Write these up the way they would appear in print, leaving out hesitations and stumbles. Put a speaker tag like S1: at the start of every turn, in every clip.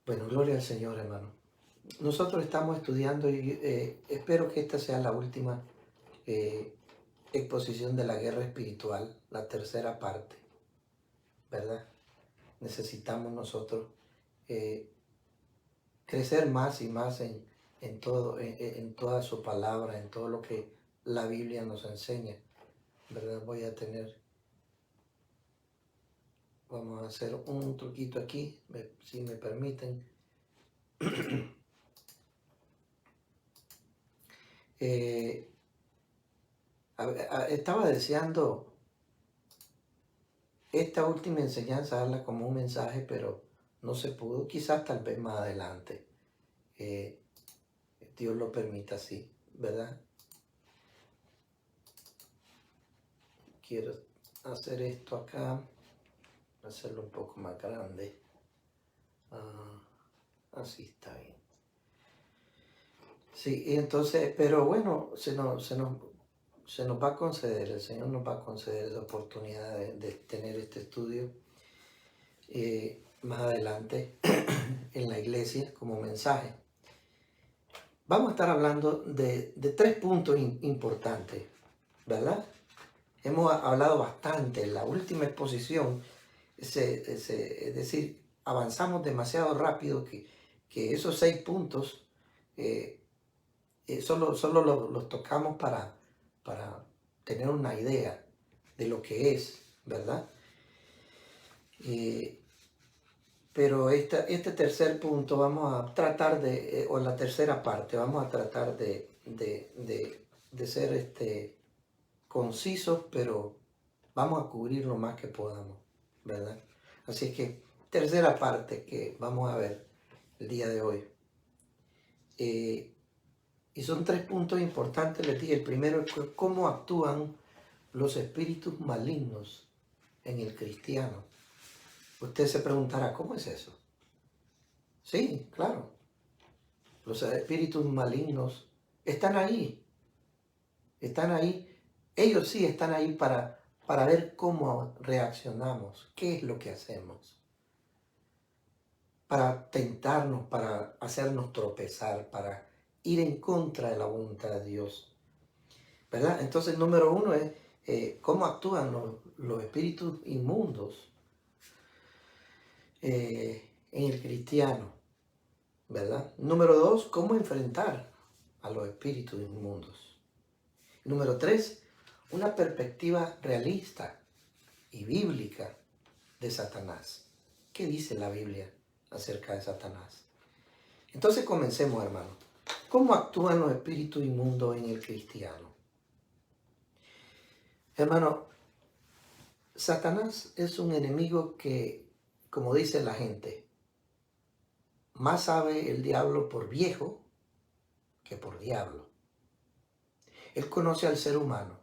S1: Bueno, gloria al Señor, hermano. Nosotros estamos estudiando y espero que esta sea la última eh, exposición de la guerra espiritual, la tercera parte, ¿verdad? Necesitamos nosotros eh, crecer más y más en todo, en toda su palabra, en todo lo que la Biblia nos enseña, ¿verdad? Vamos a hacer un truquito aquí, si me permiten. Eh, Estaba deseando esta última enseñanza darla como un mensaje, pero no se pudo. Quizás tal vez más adelante. eh, Dios lo permita así, ¿verdad? Quiero hacer esto acá, hacerlo un poco más grande. Ah, así está bien. Sí, y entonces, pero bueno, se nos va a conceder, el Señor nos va a conceder la oportunidad de tener este estudio más adelante en la iglesia como mensaje. Vamos a estar hablando de tres puntos importantes, ¿verdad? Hemos hablado bastante en la última exposición, es decir, avanzamos demasiado rápido que esos 6 puntos eh, solo los tocamos para tener una idea de lo que es, ¿verdad? Eh, pero este tercer punto vamos a tratar o la tercera parte, vamos a tratar de ser concisos, pero vamos a cubrir lo más que podamos, ¿verdad? Así que tercera parte que vamos a ver el día de hoy. Y son 3 puntos importantes, les dije. El primero es cómo actúan los espíritus malignos en el cristiano. Usted se preguntará, ¿cómo es eso? Sí, claro. Los espíritus malignos están ahí, están ahí. Ellos sí están ahí para ver cómo reaccionamos, qué es lo que hacemos, para tentarnos, para hacernos tropezar, para ir en contra de la voluntad de Dios, ¿verdad? Entonces, número uno es cómo actúan los espíritus inmundos en el cristiano, ¿verdad? Número dos, cómo enfrentar a los espíritus inmundos. Número tres, una perspectiva realista y bíblica de Satanás. ¿Qué dice la Biblia acerca de Satanás? Entonces comencemos, hermano. ¿Cómo actúan los espíritus inmundos en el cristiano? Hermano, Satanás es un enemigo que, como dice la gente, más sabe el diablo por viejo que por diablo. Él conoce al ser humano.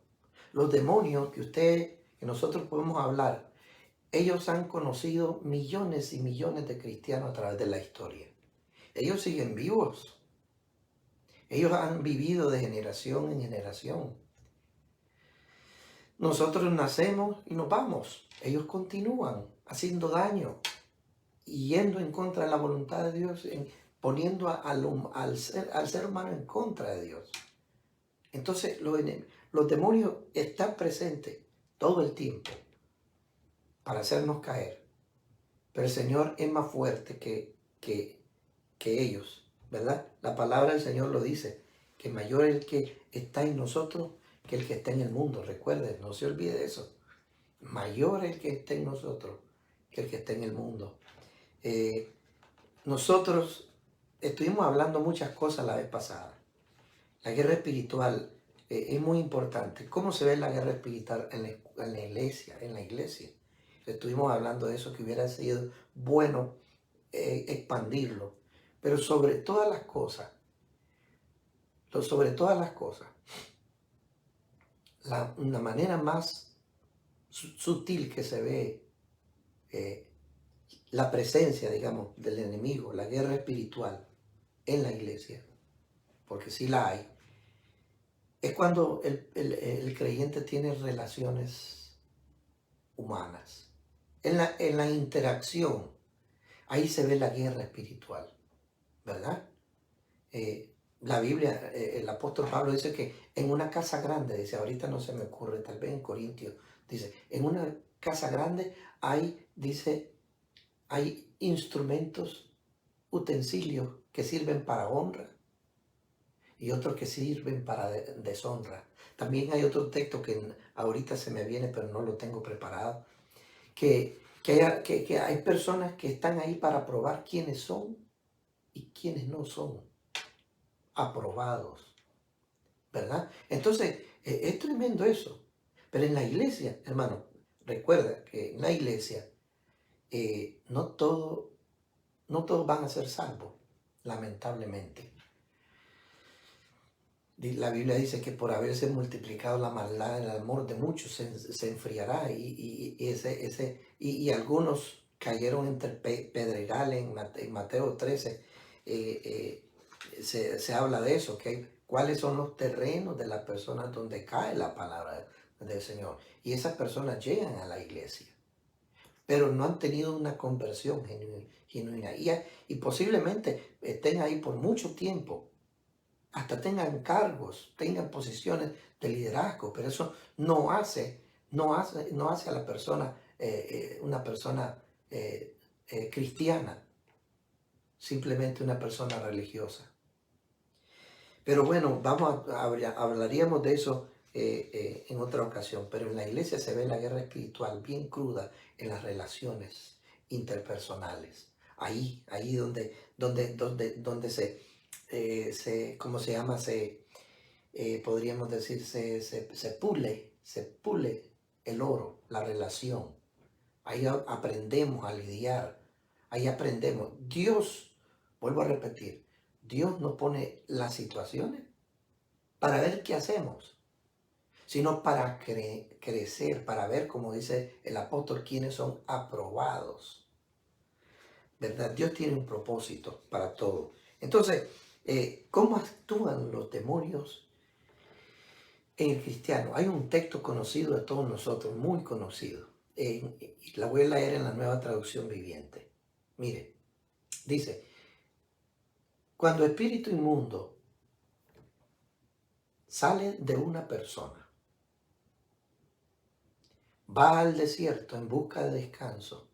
S1: Los demonios que nosotros podemos hablar, ellos han conocido millones y millones de cristianos a través de la historia. Ellos siguen vivos. Ellos han vivido de generación en generación. Nosotros nacemos y nos vamos. Ellos continúan haciendo daño y yendo en contra de la voluntad de Dios, poniendo al ser humano en contra de Dios. Entonces los demonios están presentes todo el tiempo para hacernos caer. Pero el Señor es más fuerte que ellos, ¿verdad? La palabra del Señor lo dice, que mayor es el que está en nosotros que el que está en el mundo. Recuerden, no se olvide eso. Mayor es el que está en nosotros que el que está en el mundo. Nosotros estuvimos hablando muchas cosas la vez pasada. La guerra espiritual es muy importante. ¿Cómo se ve la guerra espiritual en la iglesia? Estuvimos hablando de eso, que hubiera sido bueno expandirlo. Pero sobre todas las cosas, una manera más sutil que se ve la presencia, digamos, del enemigo, la guerra espiritual en la iglesia, porque sí la hay, es cuando el creyente tiene relaciones humanas, en la interacción. Ahí se ve la guerra espiritual, ¿verdad? La Biblia, el apóstol Pablo dice que en una casa grande, dice, ahorita no se me ocurre, tal vez en Corintios, dice, en una casa grande hay, dice, hay instrumentos, utensilios que sirven para honra y otros que sirven para deshonra. También hay otro texto que ahorita se me viene, pero no lo tengo preparado, que hay personas que están ahí para probar quiénes son y quiénes no son aprobados, ¿verdad? Entonces, es tremendo eso. Pero en la iglesia, hermano, recuerda que en la iglesia no todos van a ser salvos, lamentablemente. La Biblia dice que por haberse multiplicado la maldad, el amor de muchos se enfriará y algunos cayeron entre pedregales en Mateo 13. Se habla de eso, cuáles son los terrenos de las personas donde cae la palabra del Señor. Y esas personas llegan a la iglesia, pero no han tenido una conversión genuina. Y posiblemente estén ahí por mucho tiempo, hasta tengan cargos, tengan posiciones de liderazgo, pero eso no hace a la persona una persona cristiana, simplemente una persona religiosa. Pero bueno, hablaríamos de eso en otra ocasión, pero en la iglesia se ve la guerra espiritual bien cruda en las relaciones interpersonales. Ahí donde ¿cómo se llama? Podríamos decir, se pule el oro, la relación. Ahí aprendemos a lidiar, ahí aprendemos. Dios, vuelvo a repetir, Dios nos pone las situaciones para ver qué hacemos, sino para crecer, para ver, como dice el apóstol, quiénes son aprobados. ¿Verdad? Dios tiene un propósito para todo. Entonces, ¿cómo actúan los demonios en el cristiano? Hay un texto conocido de todos nosotros, muy conocido. La voy a leer en la Nueva Traducción Viviente. Mire, dice, cuando espíritu inmundo sale de una persona, va al desierto en busca de descanso,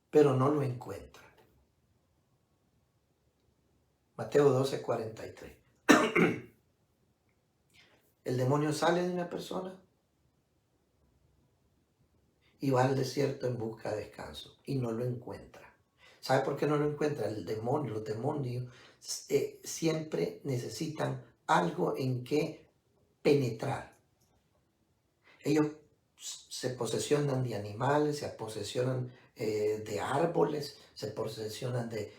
S1: pero no lo encuentra. Mateo 12:43. El demonio sale de una persona y va al desierto en busca de descanso y no lo encuentra. ¿Sabe por qué no lo encuentra? Los demonios siempre necesitan algo en que penetrar. Ellos se posesionan de animales, se posesionan de árboles, se posesionan de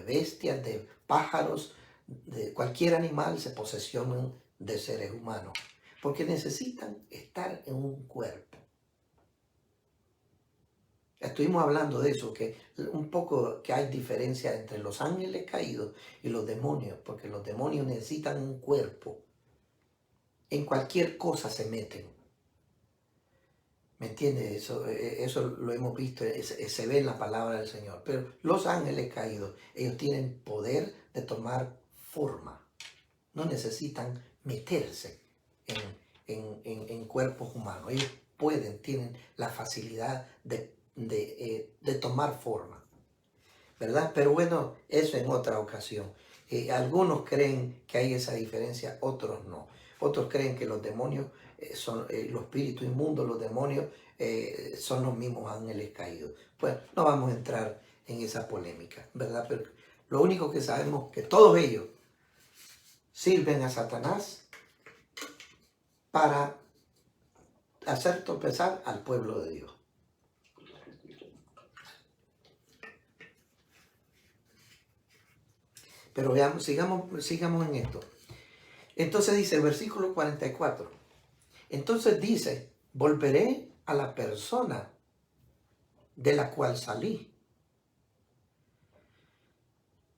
S1: bestias, de pájaros, de cualquier animal, se posesionan de seres humanos, porque necesitan estar en un cuerpo. Estuvimos hablando de eso, que un poco que hay diferencia entre los ángeles caídos y los demonios, porque los demonios necesitan un cuerpo. En cualquier cosa se meten. ¿Me entiendes? Eso lo hemos visto, se ve en la palabra del Señor. Pero los ángeles caídos, ellos tienen poder de tomar forma. No necesitan meterse en cuerpos humanos. Ellos tienen la facilidad de tomar forma, ¿verdad? Pero bueno, eso en otra ocasión. Algunos creen que hay esa diferencia, otros no. Otros creen que los demonios son los espíritus inmundos, los demonios son los mismos ángeles caídos. Pues no vamos a entrar en esa polémica, ¿verdad? Pero lo único que sabemos es que todos ellos sirven a Satanás para hacer tropezar al pueblo de Dios. Pero veamos, sigamos en esto. Entonces dice el versículo 44. Entonces dice, volveré a la persona de la cual salí.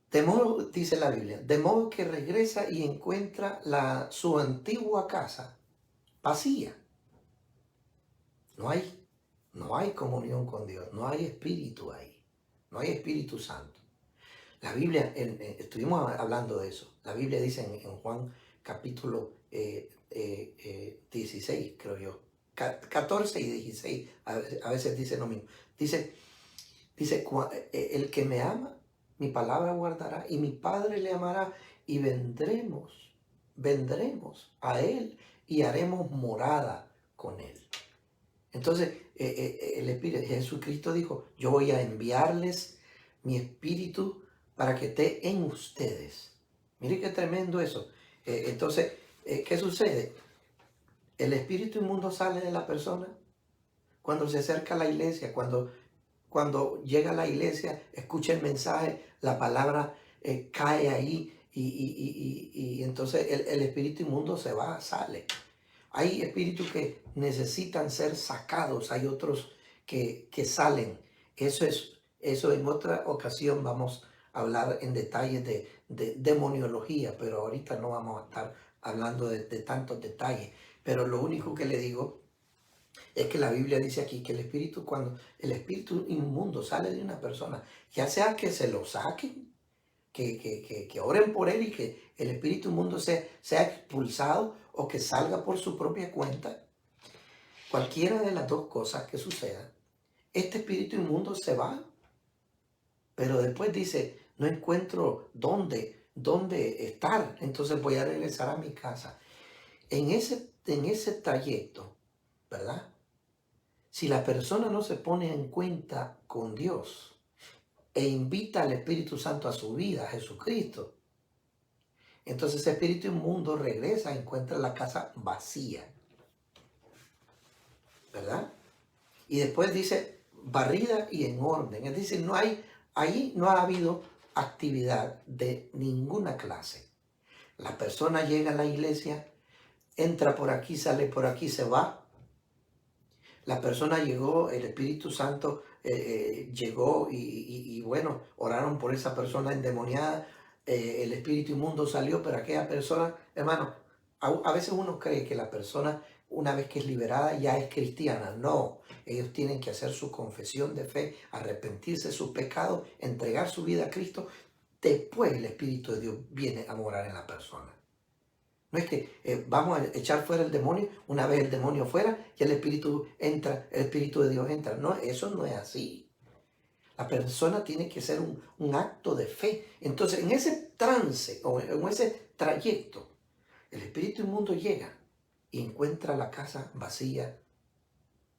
S1: De modo, dice la Biblia, de modo que regresa y encuentra su antigua casa vacía. No hay comunión con Dios, no hay espíritu ahí. no hay Espíritu Santo. La Biblia, estuvimos hablando de eso, la Biblia dice en Juan capítulo 16, creo yo, 14 y 16, a veces dice lo mismo. Dice, el que me ama, mi palabra guardará, y mi Padre le amará, y vendremos a Él y haremos morada con Él. Entonces, el Espíritu, Jesucristo dijo, yo voy a enviarles mi Espíritu para que esté en ustedes. Mire qué tremendo eso. Entonces, ¿qué sucede? El espíritu inmundo sale de la persona cuando se acerca a la iglesia, cuando llega a la iglesia, escucha el mensaje, la palabra cae ahí y entonces el espíritu inmundo se va, sale. Hay espíritus que necesitan ser sacados, hay otros que salen. Eso en otra ocasión vamos a hablar en detalles de demoniología, pero ahorita no vamos a estar hablando de tantos detalles. Pero lo único que le digo es que la Biblia dice aquí que cuando el espíritu inmundo sale de una persona, ya sea que se lo saquen, que oren por él y que el espíritu inmundo sea expulsado o que salga por su propia cuenta, cualquiera de las dos cosas que suceda, este espíritu inmundo se va, pero después dice, no encuentro dónde estar, entonces voy a regresar a mi casa. En ese trayecto, ¿verdad? Si la persona no se pone en cuenta con Dios e invita al Espíritu Santo a su vida, a Jesucristo, entonces ese espíritu inmundo regresa, encuentra la casa vacía, ¿verdad? Y después dice barrida y en orden, es decir, ahí no ha habido actividad de ninguna clase. La persona llega a la iglesia, entra por aquí, sale por aquí, se va. La persona llegó, el Espíritu Santo llegó y bueno, oraron por esa persona endemoniada, el espíritu inmundo salió, pero aquella persona, hermano, a veces uno cree que la persona, una vez que es liberada, ya es cristiana. No, ellos tienen que hacer su confesión de fe, arrepentirse de sus pecados, entregar su vida a Cristo. Después el Espíritu de Dios viene a morar en la persona. No es que vamos a echar fuera el demonio, una vez el demonio fuera, y el Espíritu entra, el Espíritu de Dios entra. No, eso no es así. La persona tiene que ser un acto de fe. Entonces, en ese trance o en ese trayecto, el espíritu inmundo llega y encuentra la casa vacía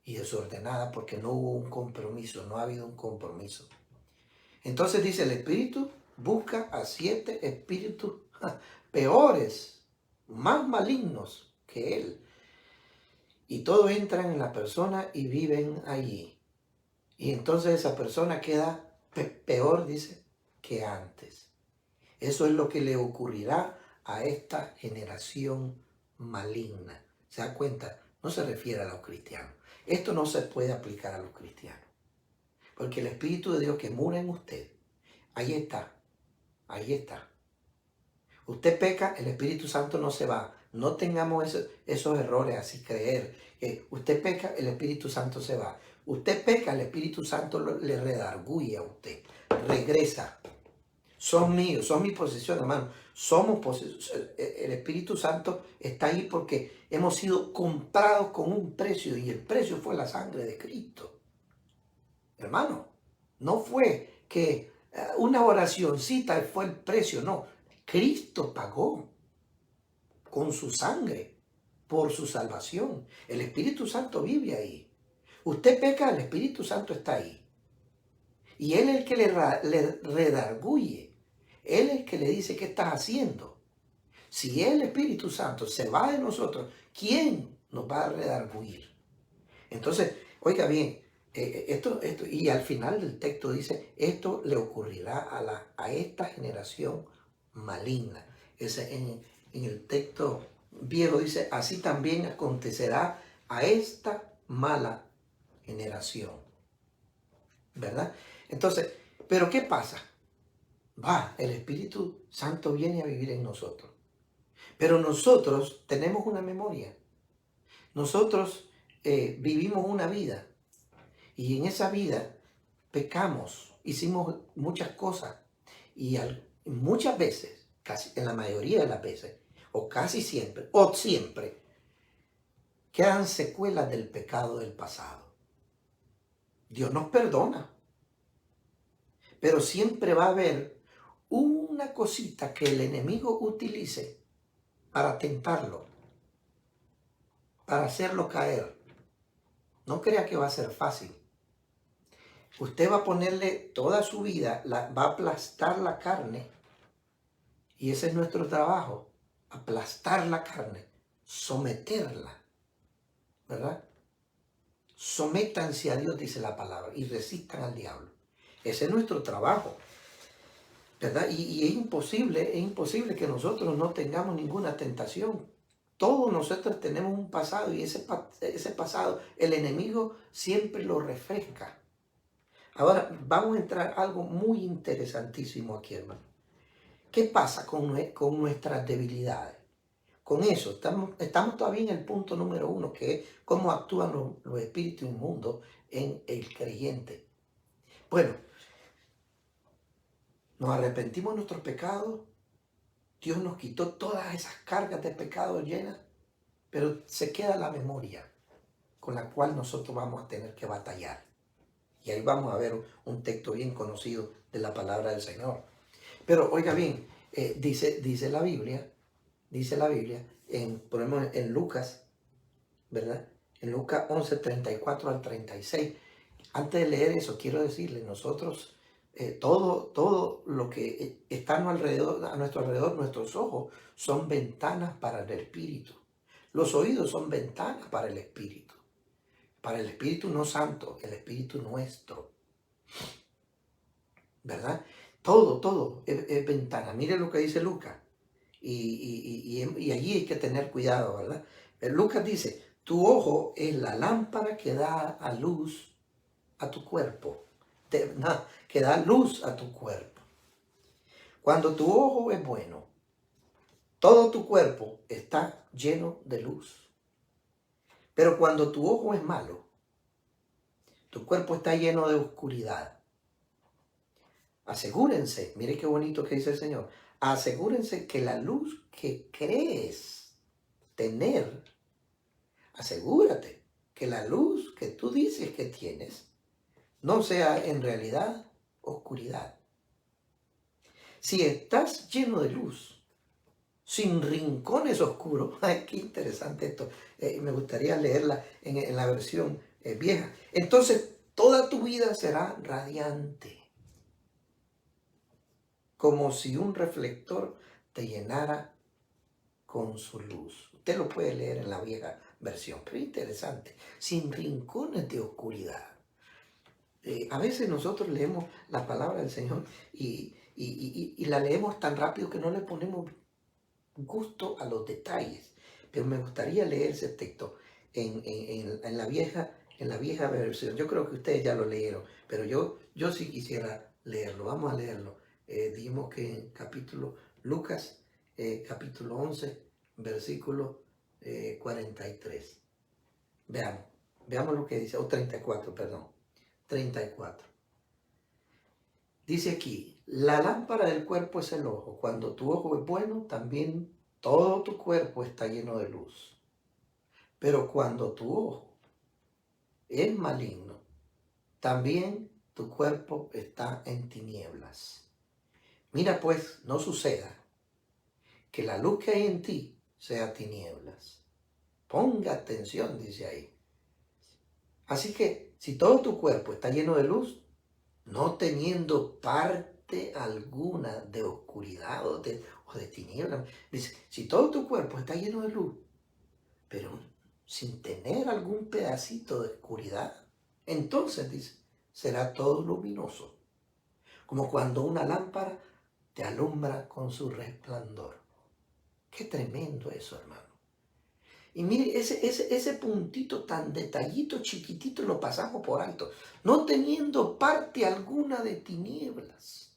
S1: y desordenada porque no hubo un compromiso, no ha habido un compromiso. Entonces dice, el espíritu busca a 7 espíritus peores, más malignos que él. Y todos entran en la persona y viven allí. Y entonces esa persona queda peor, dice, que antes. Eso es lo que le ocurrirá a esta generación maligna. ¿Se da cuenta? No se refiere a los cristianos. Esto no se puede aplicar a los cristianos. Porque el Espíritu de Dios que mora en usted, ahí está. Ahí está. Usted peca, el Espíritu Santo no se va. No tengamos esos errores así, creer. Usted peca, el Espíritu Santo se va. Usted peca, el Espíritu Santo le redarguye a usted. Regresa. Son míos, son mi posesión, hermano. Somos posesión. El Espíritu Santo está ahí porque hemos sido comprados con un precio y el precio fue la sangre de Cristo. Hermano, no fue que una oracioncita fue el precio, no. Cristo pagó con su sangre por su salvación. El Espíritu Santo vive ahí. Usted peca, el Espíritu Santo está ahí. Y Él es el que le redarguye. Él es el que le dice qué estás haciendo. Si el Espíritu Santo se va de nosotros, ¿quién nos va a redarguir? Entonces, oiga bien, esto, y al final del texto dice, esto le ocurrirá a esta generación maligna. En el texto viejo dice, así también acontecerá a esta mala generación. ¿Verdad? Entonces, ¿pero qué pasa? El Espíritu Santo viene a vivir en nosotros. Pero nosotros tenemos una memoria. Nosotros vivimos una vida. Y en esa vida pecamos. hicimos muchas cosas y muchas veces, casi en la mayoría de las veces, o casi siempre, o siempre, quedan secuelas del pecado del pasado. Dios nos perdona, pero siempre va a haber una cosita que el enemigo utilice para tentarlo, para hacerlo caer. No crea que va a ser fácil. Usted va a ponerle toda su vida, va a aplastar la carne, y ese es nuestro trabajo, aplastar la carne, someterla, ¿verdad? Sométanse a Dios, dice la palabra, y resistan al diablo. Ese es nuestro trabajo, ¿verdad? Y es imposible que nosotros no tengamos ninguna tentación. Todos nosotros tenemos un pasado y ese pasado el enemigo siempre lo refresca. Ahora vamos a entrar a algo muy interesantísimo aquí, hermano. ¿Qué pasa con nuestras debilidades? Con eso, estamos todavía en el punto número 1, que es cómo actúan los espíritus inmundos en el creyente. Bueno, nos arrepentimos de nuestros pecados, Dios nos quitó todas esas cargas de pecado llenas, pero se queda la memoria con la cual nosotros vamos a tener que batallar. Y ahí vamos a ver un texto bien conocido de la palabra del Señor. Pero oiga bien, dice la Biblia, por ejemplo, en Lucas, ¿verdad? En Lucas 11, 34 al 36. Antes de leer eso, quiero decirle, nosotros, todo lo que está a nuestro alrededor, nuestros ojos, son ventanas para el espíritu. Los oídos son ventanas para el espíritu no santo, el espíritu nuestro, ¿verdad? Todo es ventana. Mire lo que dice Lucas. Y allí hay que tener cuidado, ¿verdad? Lucas dice, tu ojo es la lámpara que da a luz a tu cuerpo, que da luz a tu cuerpo. Cuando tu ojo es bueno, todo tu cuerpo está lleno de luz. Pero cuando tu ojo es malo, tu cuerpo está lleno de oscuridad. Asegúrense, mire qué bonito que dice el Señor, asegúrense que la luz que crees tener, asegúrate que la luz que tú dices que tienes no sea en realidad oscuridad. Si estás lleno de luz, sin rincones oscuros, ay, qué interesante esto, me gustaría leerla en la versión vieja, entonces toda tu vida será radiante, como si un reflector te llenara con su luz. Usted lo puede leer en la vieja versión, pero interesante, sin rincones de oscuridad. A veces nosotros leemos la palabra del Señor y la leemos tan rápido que no le ponemos gusto a los detalles. Pero me gustaría leer ese texto en la vieja versión. Yo creo que ustedes ya lo leyeron, pero yo sí quisiera leerlo. Vamos a leerlo. Dijimos que en Lucas, capítulo 11, versículo 43. Veamos lo que dice, o 34, perdón. 34. Dice aquí, la lámpara del cuerpo es el ojo. Cuando tu ojo es bueno, también todo tu cuerpo está lleno de luz. Pero cuando tu ojo es maligno, también tu cuerpo está en tinieblas. Mira pues, no suceda que la luz que hay en ti sea tinieblas. Ponga atención, dice ahí. Así que, si todo tu cuerpo está lleno de luz, no teniendo parte alguna de oscuridad o de tinieblas. Dice, si todo tu cuerpo está lleno de luz, pero sin tener algún pedacito de oscuridad, entonces, dice, será todo luminoso, como cuando una lámpara te alumbra con su resplandor. Qué tremendo eso, hermano. Y mire, ese puntito tan detallito, chiquitito, lo pasamos por alto. No teniendo parte alguna de tinieblas.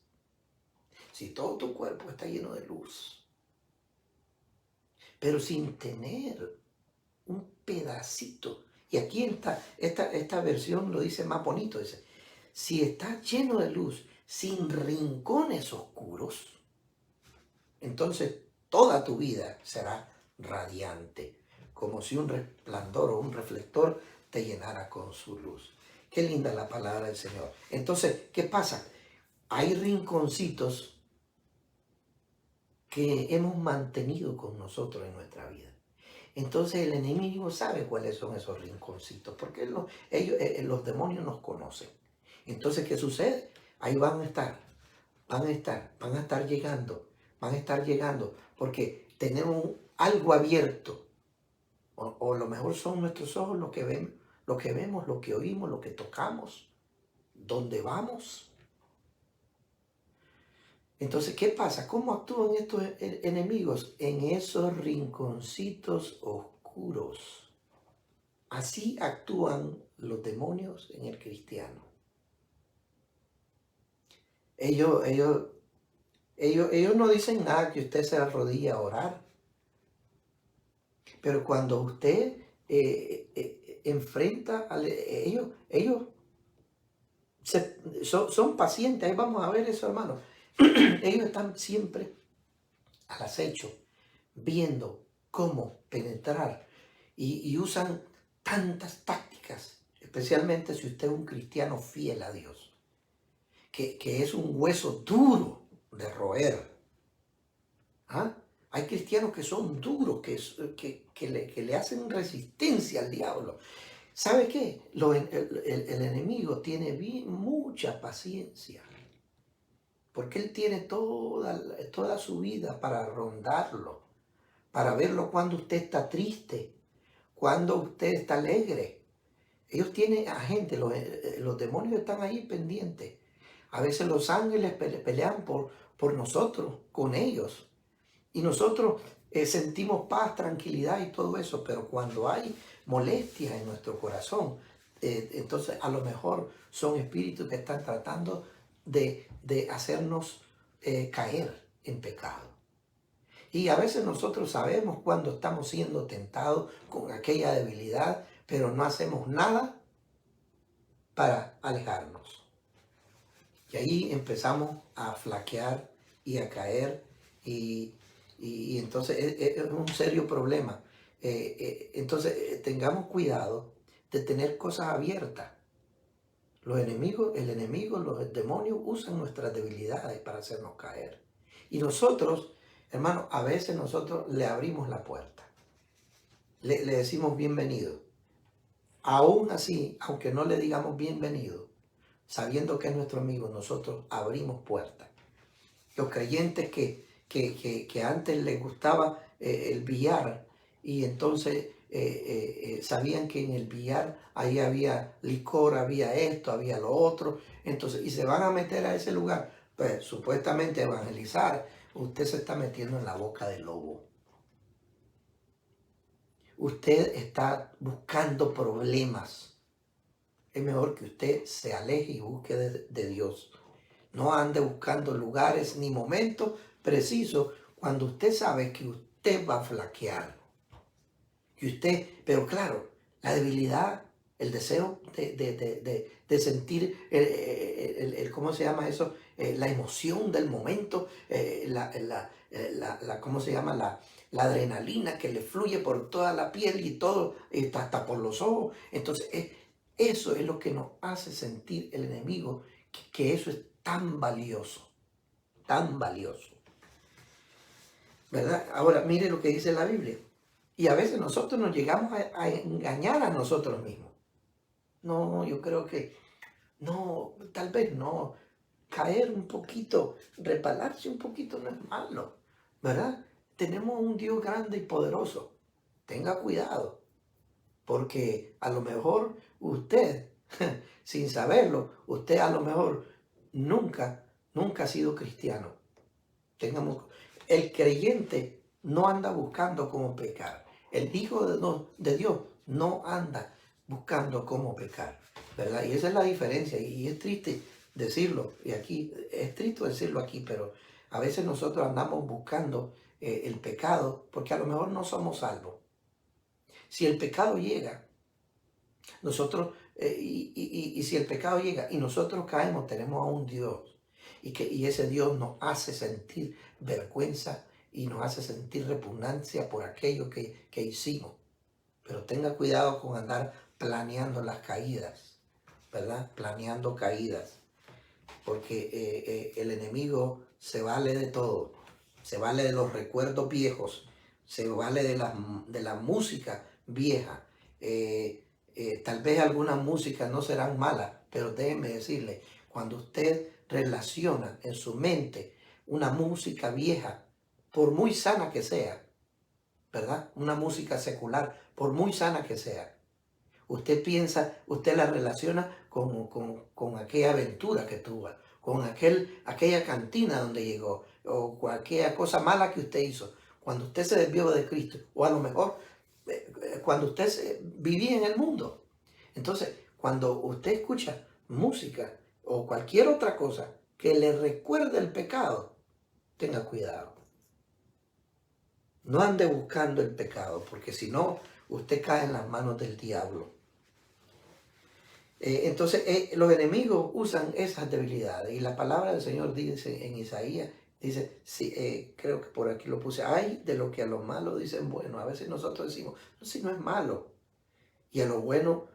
S1: Si todo tu cuerpo está lleno de luz. Pero sin tener un pedacito. Y aquí esta versión lo dice más bonito. Dice, si estás lleno de luz, sin rincones oscuros, entonces toda tu vida será radiante, como si un resplandor o un reflector te llenara con su luz. Qué linda la palabra del Señor. Entonces, ¿qué pasa? Hay rinconcitos que hemos mantenido con nosotros en nuestra vida. Entonces el enemigo sabe cuáles son esos rinconcitos, porque los demonios nos conocen. Entonces, ¿qué sucede? Ahí van a estar llegando, porque tenemos algo abierto, o a lo mejor son nuestros ojos lo que ven, lo que vemos, lo que oímos, lo que tocamos, dónde vamos. Entonces, ¿qué pasa? ¿Cómo actúan estos enemigos en esos rinconcitos oscuros? Así actúan los demonios en el cristiano. Ellos no dicen nada que usted se arrodille a orar, pero cuando usted enfrenta a ellos son pacientes. Ahí vamos a ver eso, hermano. Ellos están siempre al acecho, viendo cómo penetrar y usan tantas tácticas, especialmente si usted es un cristiano fiel a Dios, que es un hueso duro de roer. ¿Ah? Hay cristianos que son duros, que le hacen resistencia al diablo. ¿Sabe qué? El enemigo tiene mucha paciencia, porque él tiene toda su vida para rondarlo, para verlo cuando usted está triste, cuando usted está alegre. Ellos tienen a gente, los demonios están ahí pendientes. A veces los ángeles pelean por nosotros, con ellos. Y nosotros sentimos paz, tranquilidad y todo eso, pero cuando hay molestias en nuestro corazón, entonces a lo mejor son espíritus que están tratando de hacernos caer en pecado. Y a veces nosotros sabemos cuando estamos siendo tentados con aquella debilidad, pero no hacemos nada para alejarnos. Y ahí empezamos a flaquear y a caer y entonces es un serio problema. Entonces tengamos cuidado de tener cosas abiertas. El enemigo, los demonios usan nuestras debilidades para hacernos caer. Y nosotros, hermanos, a veces nosotros le abrimos la puerta. Le decimos bienvenido. Aún así, aunque no le digamos bienvenido, sabiendo que es nuestro amigo, nosotros abrimos puertas. Los creyentes que antes les gustaba el billar y entonces sabían que en el billar ahí había licor, había esto, había lo otro, entonces, y se van a meter a ese lugar, pues supuestamente evangelizar, usted se está metiendo en la boca del lobo. Usted está buscando problemas. Es mejor que usted se aleje y busque de Dios. No ande buscando lugares ni momentos precisos cuando usted sabe que usted va a flaquear. Pero claro, la debilidad, el deseo de sentir, ¿cómo se llama eso? La emoción del momento, ¿cómo se llama? La adrenalina que le fluye por toda la piel y todo, hasta por los ojos. Entonces, eso es lo que nos hace sentir el enemigo, que eso es tan valioso, ¿verdad? Ahora, mire lo que dice la Biblia. Y a veces nosotros nos llegamos a engañar a nosotros mismos. No, yo creo que no, tal vez no. Caer un poquito, resbalarse un poquito no es malo, ¿verdad? Tenemos un Dios grande y poderoso. Tenga cuidado, porque a lo mejor usted, sin saberlo, usted a lo mejor nunca ha sido cristiano. El creyente no anda buscando cómo pecar. El Hijo de Dios no anda buscando cómo pecar, ¿verdad? Y esa es la diferencia. Y es triste decirlo, pero a veces nosotros andamos buscando el pecado porque a lo mejor no somos salvos. Si el pecado llega, nosotros y si el pecado llega y nosotros caemos, tenemos a un Dios. Y ese Dios nos hace sentir vergüenza y nos hace sentir repugnancia por aquello que hicimos. Pero tenga cuidado con andar planeando las caídas, ¿verdad? Planeando caídas. Porque el enemigo se vale de todo. Se vale de los recuerdos viejos. Se vale de la música vieja. Tal vez algunas músicas no serán malas, pero déjenme decirle, cuando usted relaciona en su mente una música vieja, por muy sana que sea, ¿verdad? Una música secular, por muy sana que sea, usted piensa, usted la relaciona con aquella aventura que tuvo, con aquella cantina donde llegó, o con aquella cosa mala que usted hizo, cuando usted se desvió de Cristo, o a lo mejor cuando usted vivía en el mundo. Entonces, cuando usted escucha música o cualquier otra cosa que le recuerde el pecado, tenga cuidado. No ande buscando el pecado, porque si no, usted cae en las manos del diablo. Entonces, los enemigos usan esas debilidades. Y la palabra del Señor dice en Isaías, dice, sí, creo que por aquí lo puse, ay de lo que a los malos dicen bueno. A veces nosotros decimos, no, si no es malo. Y a lo bueno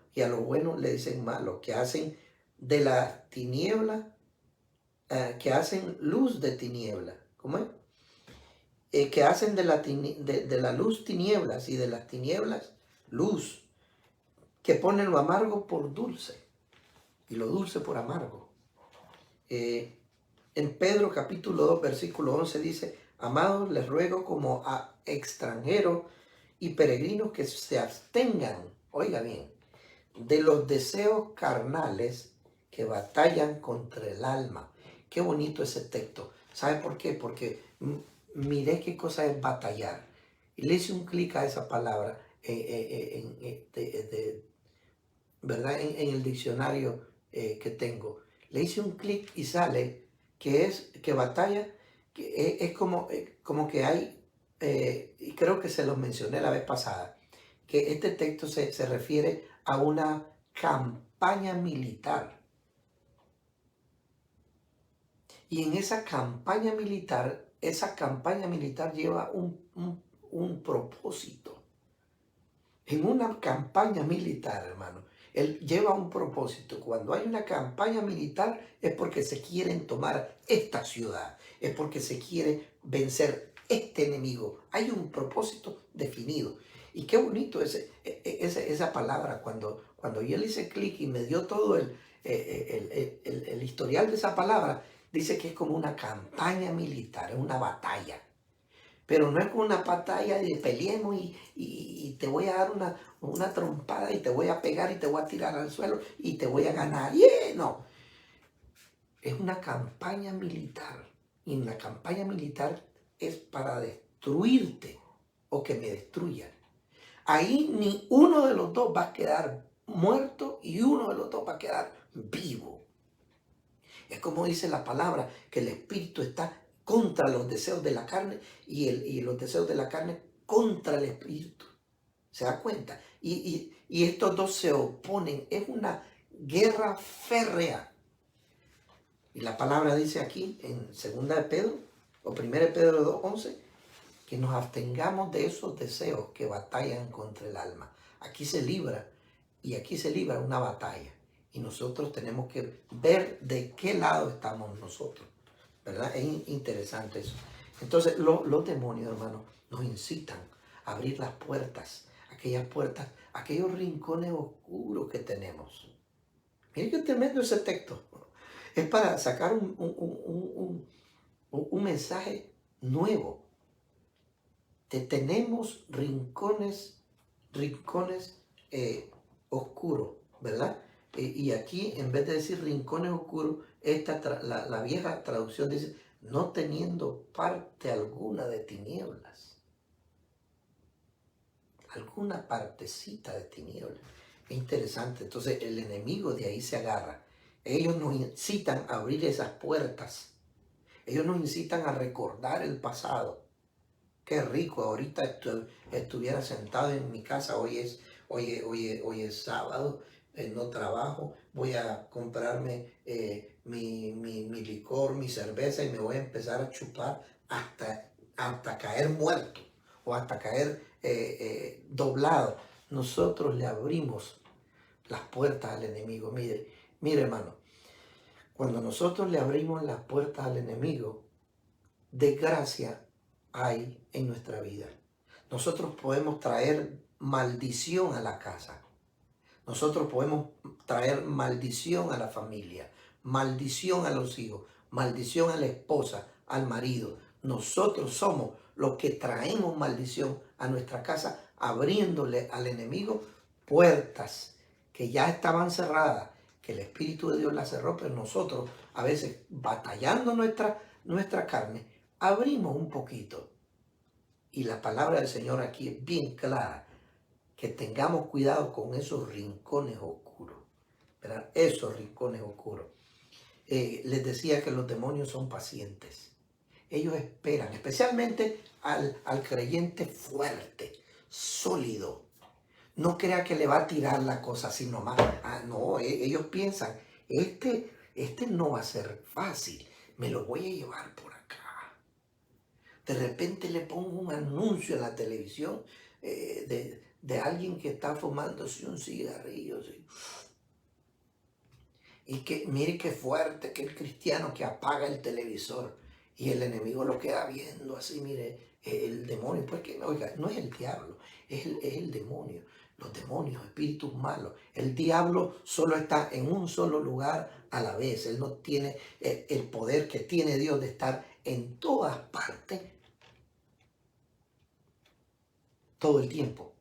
S1: le dicen malo, que hacen de la tiniebla, que hacen luz de tiniebla. ¿Cómo es? Que hacen de la luz tinieblas y de las tinieblas luz, que ponen lo amargo por dulce y lo dulce por amargo. En Pedro capítulo 2 versículo 11 dice, amados, les ruego como a extranjeros y peregrinos que se abstengan, oiga bien, de los deseos carnales que batallan contra el alma. Qué bonito ese texto. ¿Sabe por qué? Porque miré qué cosa es batallar. Y le hice un clic a esa palabra ¿verdad? En el diccionario que tengo. Le hice un clic y sale que batalla, que es como que hay, y creo que se los mencioné la vez pasada, que este texto se refiere a una campaña militar. Y en esa campaña militar lleva un propósito. En una campaña militar, hermano, él lleva un propósito. Cuando hay una campaña militar es porque se quieren tomar esta ciudad, es porque se quiere vencer este enemigo. Hay un propósito definido. Y qué bonito esa palabra. Cuando yo le hice clic y me dio todo el historial de esa palabra, dice que es como una campaña militar, es una batalla. Pero no es una batalla de peleemos y te voy a dar una trompada y te voy a pegar y te voy a tirar al suelo y te voy a ganar. ¡Yeah! No, es una campaña militar. Y en la campaña militar es para destruirte o que me destruyan. Ahí ni uno de los dos va a quedar muerto y uno de los dos va a quedar vivo. Es como dice la palabra, que el espíritu está contra los deseos de la carne y los deseos de la carne contra el espíritu. ¿Se da cuenta? Y estos dos se oponen. Es una guerra férrea. Y la palabra dice aquí en 2 de Pedro o 1 de Pedro 2:11 que nos abstengamos de esos deseos que batallan contra el alma. Aquí se libra una batalla. Y nosotros tenemos que ver de qué lado estamos nosotros, ¿verdad? Es interesante eso. Entonces, los demonios, hermanos, nos incitan a abrir las puertas, aquellos rincones oscuros que tenemos. Miren qué tremendo ese texto. Es para sacar un mensaje nuevo. Tenemos rincones oscuros, ¿verdad? Y aquí, en vez de decir rincones oscuros, la vieja traducción dice, no teniendo parte alguna de tinieblas. Alguna partecita de tinieblas. Es interesante. Entonces, el enemigo de ahí se agarra. Ellos nos incitan a abrir esas puertas. Ellos nos incitan a recordar el pasado. Qué rico, ahorita estuviera sentado en mi casa, hoy es sábado, no trabajo, voy a comprarme mi licor, mi cerveza y me voy a empezar a chupar hasta caer muerto o hasta caer doblado. Nosotros le abrimos las puertas al enemigo. Mire hermano, cuando nosotros le abrimos las puertas al enemigo, desgracia hay en nuestra vida. Nosotros podemos traer maldición a la casa. Nosotros podemos traer maldición a la familia, maldición a los hijos, maldición a la esposa, al marido. Nosotros somos los que traemos maldición a nuestra casa, abriéndole al enemigo puertas que ya estaban cerradas, que el Espíritu de Dios las cerró, pero nosotros a veces batallando nuestra carne, abrimos un poquito. Y la palabra del Señor aquí es bien clara, que tengamos cuidado con esos rincones oscuros, ¿verdad? Esos rincones oscuros. Les decía que los demonios son pacientes. Ellos esperan, especialmente al creyente fuerte, sólido. No crea que le va a tirar la cosa así nomás. No, ellos piensan, este no va a ser fácil, me lo voy a llevar por acá. De repente le pongo un anuncio en la televisión de alguien que está fumándose un cigarrillo. ¿Sí? Y que mire qué fuerte que el cristiano que apaga el televisor y el enemigo lo queda viendo así, mire, el demonio, porque, oiga, no es el diablo, es el demonio, los demonios, espíritus malos. El diablo solo está en un solo lugar a la vez, él no tiene el poder que tiene Dios de estar en todas partes todo el tiempo.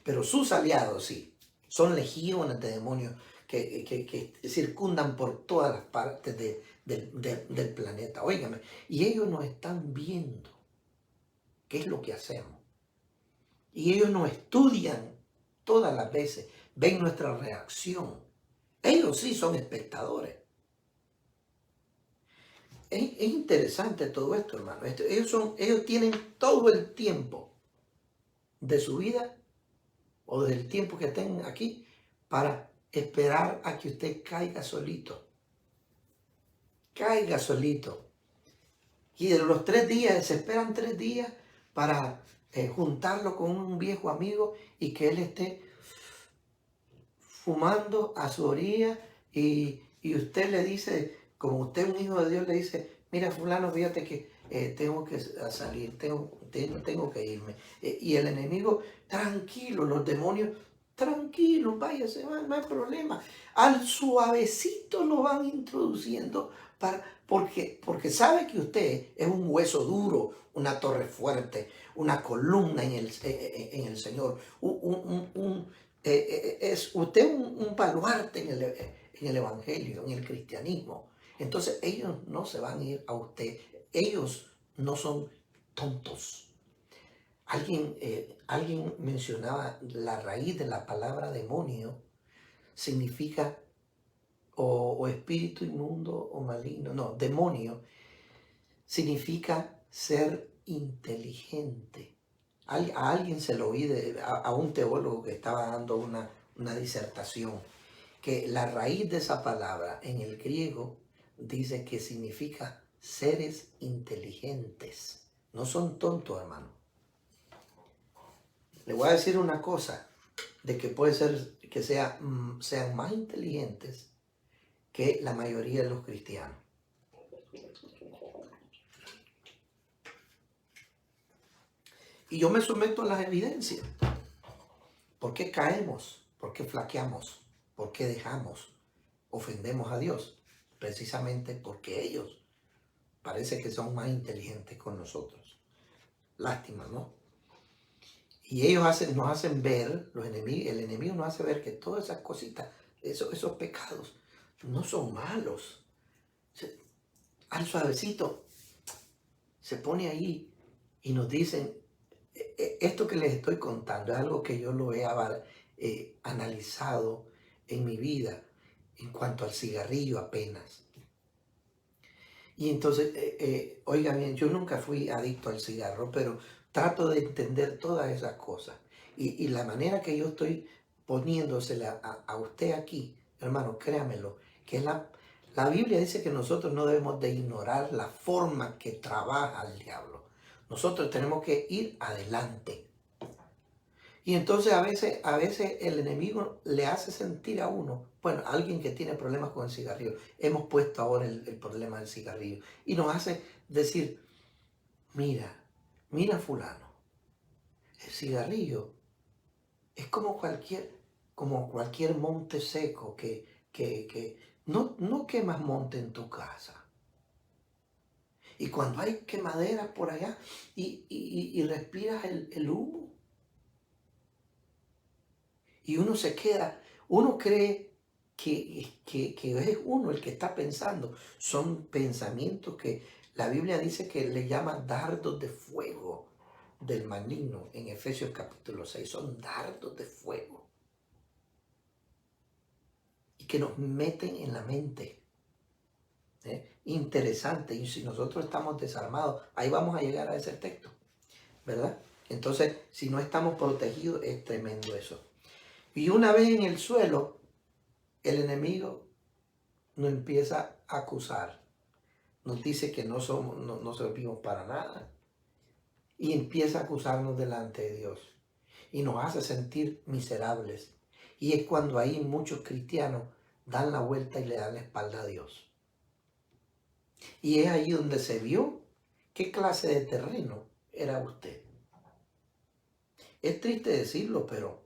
S1: Pero sus aliados sí, son legiones de demonios que circundan por todas las partes del planeta. Óigame, y ellos nos están viendo qué es lo que hacemos. Y ellos nos estudian todas las veces, ven nuestra reacción. Ellos sí son espectadores. Es interesante todo esto, hermano. Ellos tienen todo el tiempo de su vida o del tiempo que estén aquí para esperar a que usted caiga solito. Caiga solito. Y de los 3 días, se esperan 3 días para juntarlo con un viejo amigo y que él esté fumando a su orilla y usted le dice, como usted es un hijo de Dios, le dice, mira fulano, fíjate que tengo que salir, tengo que irme. Y el enemigo, tranquilo, los demonios, tranquilos, váyase, no hay problema. Al suavecito lo van introduciendo porque sabe que usted es un hueso duro, una torre fuerte, una columna en el Señor, es usted un baluarte en el Evangelio, en el cristianismo. Entonces ellos no se van a ir a usted, ellos no son tontos. Alguien mencionaba la raíz de la palabra demonio, significa o espíritu inmundo o maligno, no, demonio significa ser inteligente. A alguien se lo oí a un teólogo que estaba dando una disertación, que la raíz de esa palabra en el griego dice que significa seres inteligentes. No son tontos, hermano. Le voy a decir una cosa, de que puede ser que sean más inteligentes que la mayoría de los cristianos. Y yo me someto a las evidencias. ¿Por qué caemos? ¿Por qué flaqueamos? ¿Por qué ofendemos a Dios? Precisamente porque ellos parece que son más inteligentes con nosotros. Lástima, ¿no? Y ellos nos hacen ver, el enemigo nos hace ver que todas esas cositas, esos pecados, no son malos. Al suavecito se pone ahí y nos dicen, esto que les estoy contando es algo que yo lo he analizado en mi vida en cuanto al cigarrillo apenas. Y entonces, oigan bien, yo nunca fui adicto al cigarro, pero trato de entender todas esas cosas. Y la manera que yo estoy poniéndosela a usted aquí, hermano, créamelo, que la Biblia dice que nosotros no debemos de ignorar la forma que trabaja el diablo. Nosotros tenemos que ir adelante. Y entonces a veces el enemigo le hace sentir a uno, bueno, alguien que tiene problemas con el cigarrillo, hemos puesto ahora el problema del cigarrillo, y nos hace decir, mira fulano, el cigarrillo es como cualquier monte seco que no quemas monte en tu casa. Y cuando hay quemaderas por allá y respiras el humo, y uno se queda, uno cree que es uno el que está pensando. Son pensamientos que la Biblia dice que le llama dardos de fuego del maligno en Efesios capítulo 6. Son dardos de fuego y que nos meten en la mente. Interesante, y si nosotros estamos desarmados, ahí vamos a llegar a ese texto, ¿verdad? Entonces, si no estamos protegidos, es tremendo eso. Y una vez en el suelo, el enemigo nos empieza a acusar, nos dice que no servimos para nada, y empieza a acusarnos delante de Dios, y nos hace sentir miserables. Y es cuando ahí muchos cristianos dan la vuelta y le dan la espalda a Dios. Y es ahí donde se vio qué clase de terreno era usted. Es triste decirlo, pero,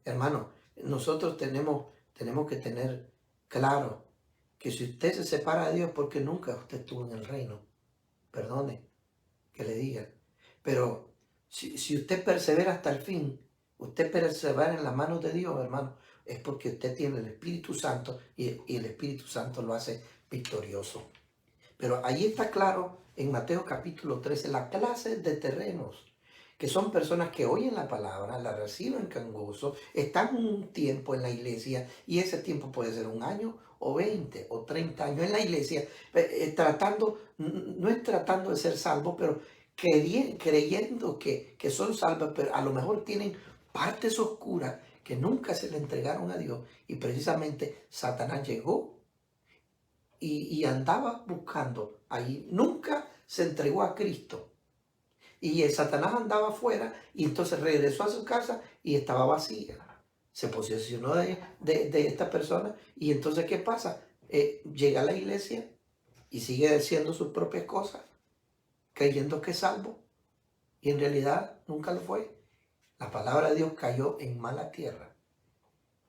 S1: hermano, nosotros tenemos que tener claro que si usted se separa de Dios, porque nunca usted estuvo en el reino, perdone que le diga, pero si usted persevera hasta el fin, usted persevera en las manos de Dios, hermano, es porque usted tiene el Espíritu Santo y el Espíritu Santo lo hace victorioso. Pero ahí está claro en Mateo capítulo 13 la clase de terrenos, que son personas que oyen la palabra, la reciben con gozo, están un tiempo en la iglesia, y ese tiempo puede ser 1 año o 20 o 30 años en la iglesia, no es tratando de ser salvos, pero creyendo que son salvos, pero a lo mejor tienen partes oscuras que nunca se le entregaron a Dios, y precisamente Satanás llegó y andaba buscando ahí. Nunca se entregó a Cristo. Y el Satanás andaba afuera, y entonces regresó a su casa y estaba vacía. Se posesionó de esta persona, y entonces ¿qué pasa? Llega a la iglesia y sigue diciendo sus propias cosas, creyendo que es salvo, y en realidad nunca lo fue. La palabra de Dios cayó en mala tierra.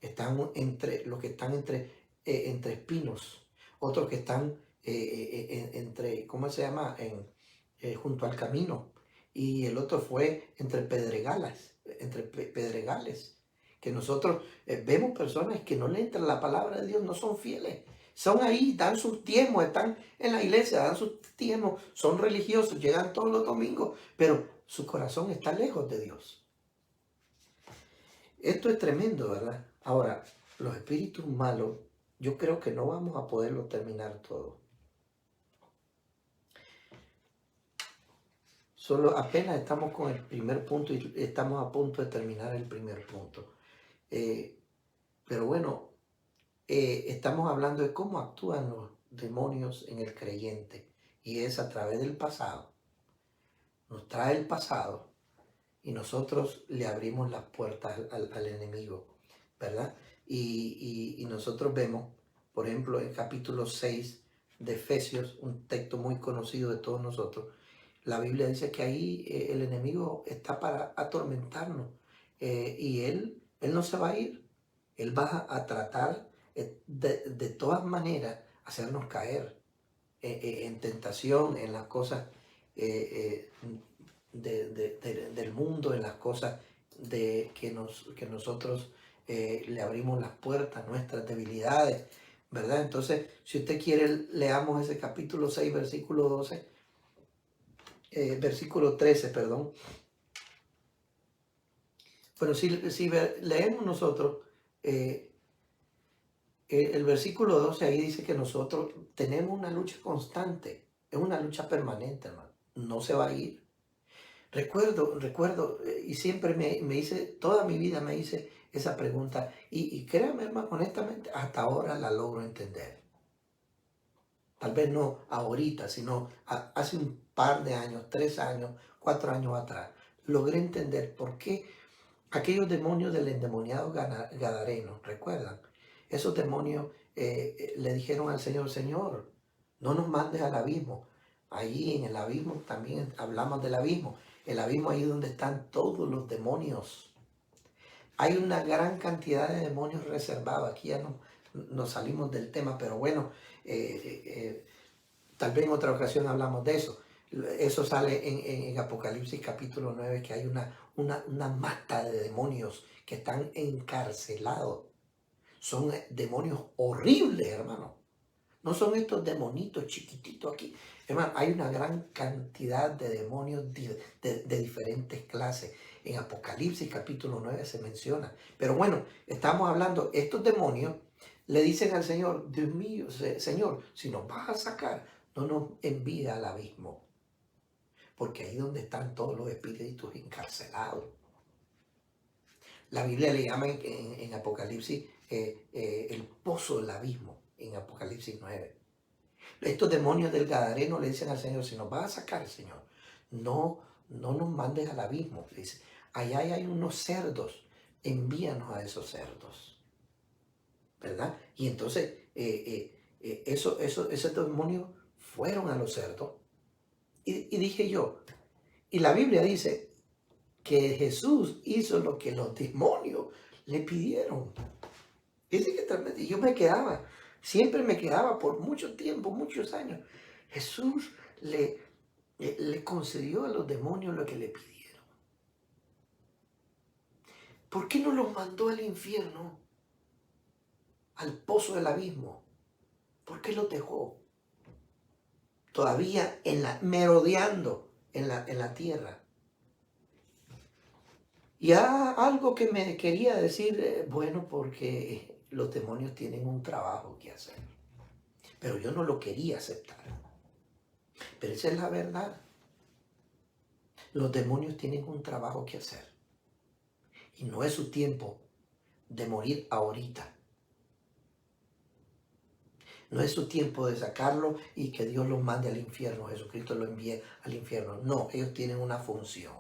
S1: Están entre los que están entre espinos, otros que están entre, ¿cómo se llama? Junto al camino, y el otro fue entre pedregales, que nosotros vemos personas que no le entran la palabra de Dios, no son fieles, son ahí, dan sus diezmos, están en la iglesia, dan sus diezmos, son religiosos, llegan todos los domingos, pero su corazón está lejos de Dios. Esto es tremendo, ¿verdad? Ahora, los espíritus malos, yo creo que no vamos a poderlo terminar todo. Solo apenas estamos con el primer punto y estamos a punto de terminar el primer punto. Pero bueno, estamos hablando de cómo actúan los demonios en el creyente, y es a través del pasado. Nos trae el pasado y nosotros le abrimos las puertas al enemigo, ¿verdad? Y nosotros vemos, por ejemplo, en capítulo 6 de Efesios, un texto muy conocido de todos nosotros, la Biblia dice que ahí el enemigo está para atormentarnos, y él no se va a ir. Él va a tratar de todas maneras hacernos caer en tentación, en las cosas del mundo, en las cosas que nosotros le abrimos las puertas, nuestras debilidades, ¿verdad? Entonces, si usted quiere, leamos ese capítulo 6, versículo 13, perdón. Bueno, si leemos nosotros el versículo 12, ahí dice que nosotros tenemos una lucha constante, es una lucha permanente, hermano, no se va a ir. Recuerdo, y siempre me dice, toda mi vida me dice esa pregunta y créame, hermano, honestamente, hasta ahora la logro entender. Tal vez no ahorita, sino hace un par de años, 3 años, 4 años atrás, logré entender por qué aquellos demonios del endemoniado Gadareno, ¿recuerdan? Esos demonios le dijeron al Señor, Señor, no nos mandes al abismo. Ahí en el abismo también hablamos del abismo. El abismo ahí donde están todos los demonios. Hay una gran cantidad de demonios reservados. Aquí ya nos salimos del tema, pero bueno, tal vez en otra ocasión hablamos de eso. Eso sale en Apocalipsis capítulo 9, que hay una mata de demonios que están encarcelados. Son demonios horribles, hermano. No son estos demonitos chiquititos aquí. Hermano, hay una gran cantidad de demonios de diferentes clases. En Apocalipsis capítulo 9 se menciona. Pero bueno, estamos hablando, estos demonios le dicen al Señor, Dios mío, Señor, si nos vas a sacar, no nos envíes al abismo. Porque ahí es donde están todos los espíritus encarcelados. La Biblia le llama en Apocalipsis el pozo del abismo, en Apocalipsis 9. Estos demonios del Gadareno le dicen al Señor, si nos vas a sacar, Señor, no nos mandes al abismo. Dice, allá hay unos cerdos, envíanos a esos cerdos. ¿Verdad? Y entonces esos demonios fueron a los cerdos. Y dije yo, y la Biblia dice que Jesús hizo lo que los demonios le pidieron. Dice que yo siempre me quedaba por mucho tiempo, muchos años. Jesús le concedió a los demonios lo que le pidieron. ¿Por qué no los mandó al infierno? Al pozo del abismo. ¿Por qué los dejó? Todavía merodeando en la tierra. Y algo que me quería decir, bueno, porque los demonios tienen un trabajo que hacer. Pero yo no lo quería aceptar. Pero esa es la verdad. Los demonios tienen un trabajo que hacer. Y no es su tiempo de morir ahorita. No es su tiempo de sacarlo y que Dios los mande al infierno. Jesucristo lo envíe al infierno. No, ellos tienen una función.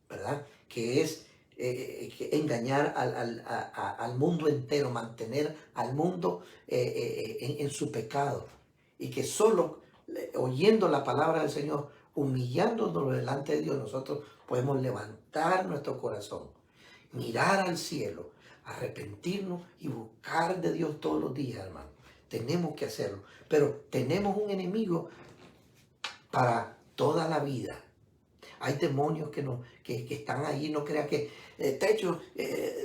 S1: ¿Verdad? Que es engañar al mundo entero, mantener al mundo en su pecado. Y que solo oyendo la palabra del Señor, humillándonos delante de Dios, nosotros podemos levantar nuestro corazón, mirar al cielo, arrepentirnos y buscar de Dios todos los días, hermano. Tenemos que hacerlo. Pero tenemos un enemigo para toda la vida. Hay demonios que están ahí, no crea que, techo,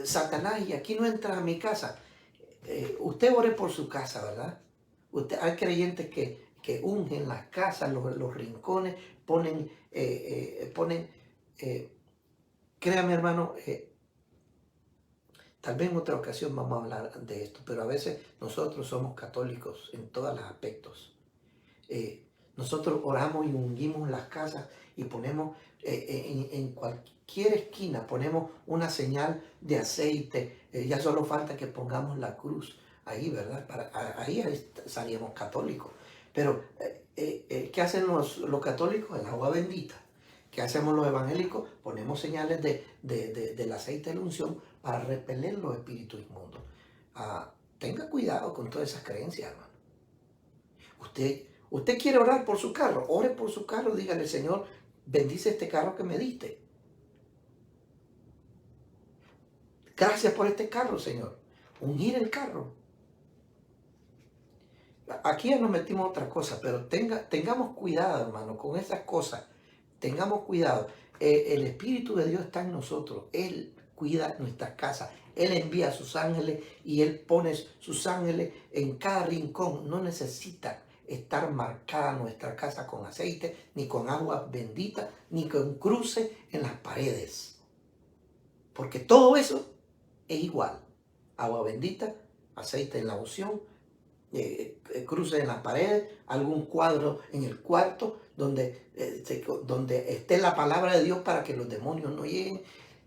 S1: Satanás, y aquí no entras a mi casa. Usted ore por su casa, ¿verdad? Hay creyentes que ungen las casas, los rincones, créame, hermano, tal vez en otra ocasión vamos a hablar de esto, pero a veces nosotros somos católicos en todos los aspectos. Nosotros oramos y ungimos las casas y ponemos en cualquier esquina, ponemos una señal de aceite. Ya solo falta que pongamos la cruz ahí, ¿verdad? Ahí estaríamos católicos. Pero, ¿qué hacen los católicos? El agua bendita. ¿Qué hacemos los evangélicos? Ponemos señales del aceite de la unción para repeler los espíritus inmundos. Tenga cuidado con todas esas creencias, hermano. Usted quiere orar por su carro, ore por su carro, dígale, Señor, bendice este carro que me diste. Gracias por este carro, Señor. Ungir el carro. Aquí ya nos metimos otra cosa, pero tengamos cuidado, hermano, con esas cosas. Tengamos cuidado. El Espíritu de Dios está en nosotros. Él cuida nuestras casas. Él envía a sus ángeles y Él pone sus ángeles en cada rincón. No necesita estar marcada nuestra casa con aceite, ni con agua bendita, ni con cruces en las paredes. Porque todo eso es igual. Agua bendita, aceite en la unción, cruces en las paredes, algún cuadro en el cuarto donde esté la palabra de Dios para que los demonios no lleguen.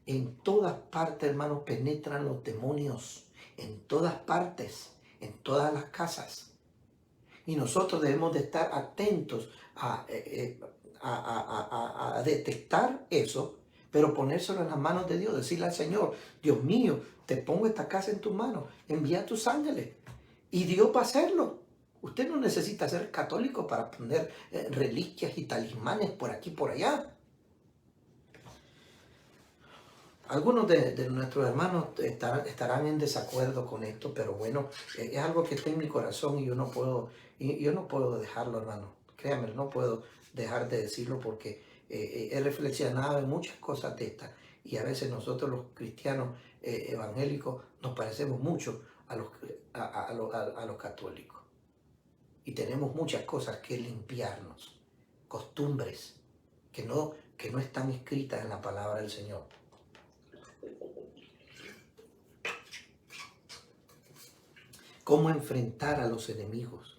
S1: En todas partes, hermanos, penetran los demonios. En todas partes, en todas las casas. Y nosotros debemos de estar atentos a detectar eso, pero ponérselo en las manos de Dios. Decirle al Señor, Dios mío, te pongo esta casa en tus manos. Envía tus ángeles. Y Dios va a hacerlo. Usted no necesita ser católico para poner reliquias y talismanes por aquí y por allá. Algunos de nuestros hermanos estarán en desacuerdo con esto, pero bueno, es algo que está en mi corazón y yo no puedo dejarlo, hermano. Créanme, no puedo dejar de decirlo porque he reflexionado en muchas cosas de estas y a veces nosotros los cristianos evangélicos nos parecemos mucho a los católicos y tenemos muchas cosas que limpiarnos, costumbres que no están escritas en la palabra del Señor. Cómo enfrentar a los enemigos.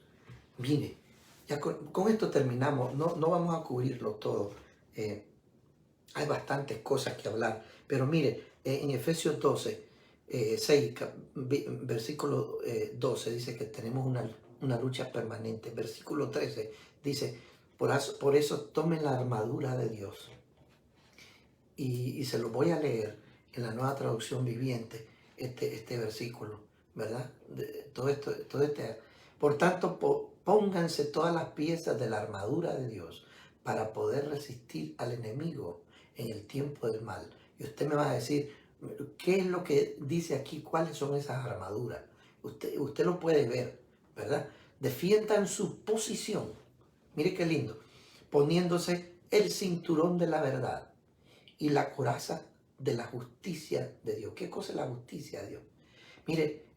S1: Mire, ya con esto terminamos. No vamos a cubrirlo todo. Hay bastantes cosas que hablar. Pero mire, en Efesios 12, 6, versículo 12, dice que tenemos una lucha permanente. Versículo 13 dice, por eso tomen la armadura de Dios. Y se lo voy a leer en la Nueva Traducción Viviente, este versículo. ¿Verdad? Por tanto, pónganse todas las piezas de la armadura de Dios para poder resistir al enemigo en el tiempo del mal. Y usted me va a decir, ¿qué es lo que dice aquí? ¿Cuáles son esas armaduras? Usted lo puede ver, ¿verdad? Defiendan su posición. Mire qué lindo. Poniéndose el cinturón de la verdad y la coraza de la justicia de Dios. ¿Qué cosa es la justicia de Dios? Mire,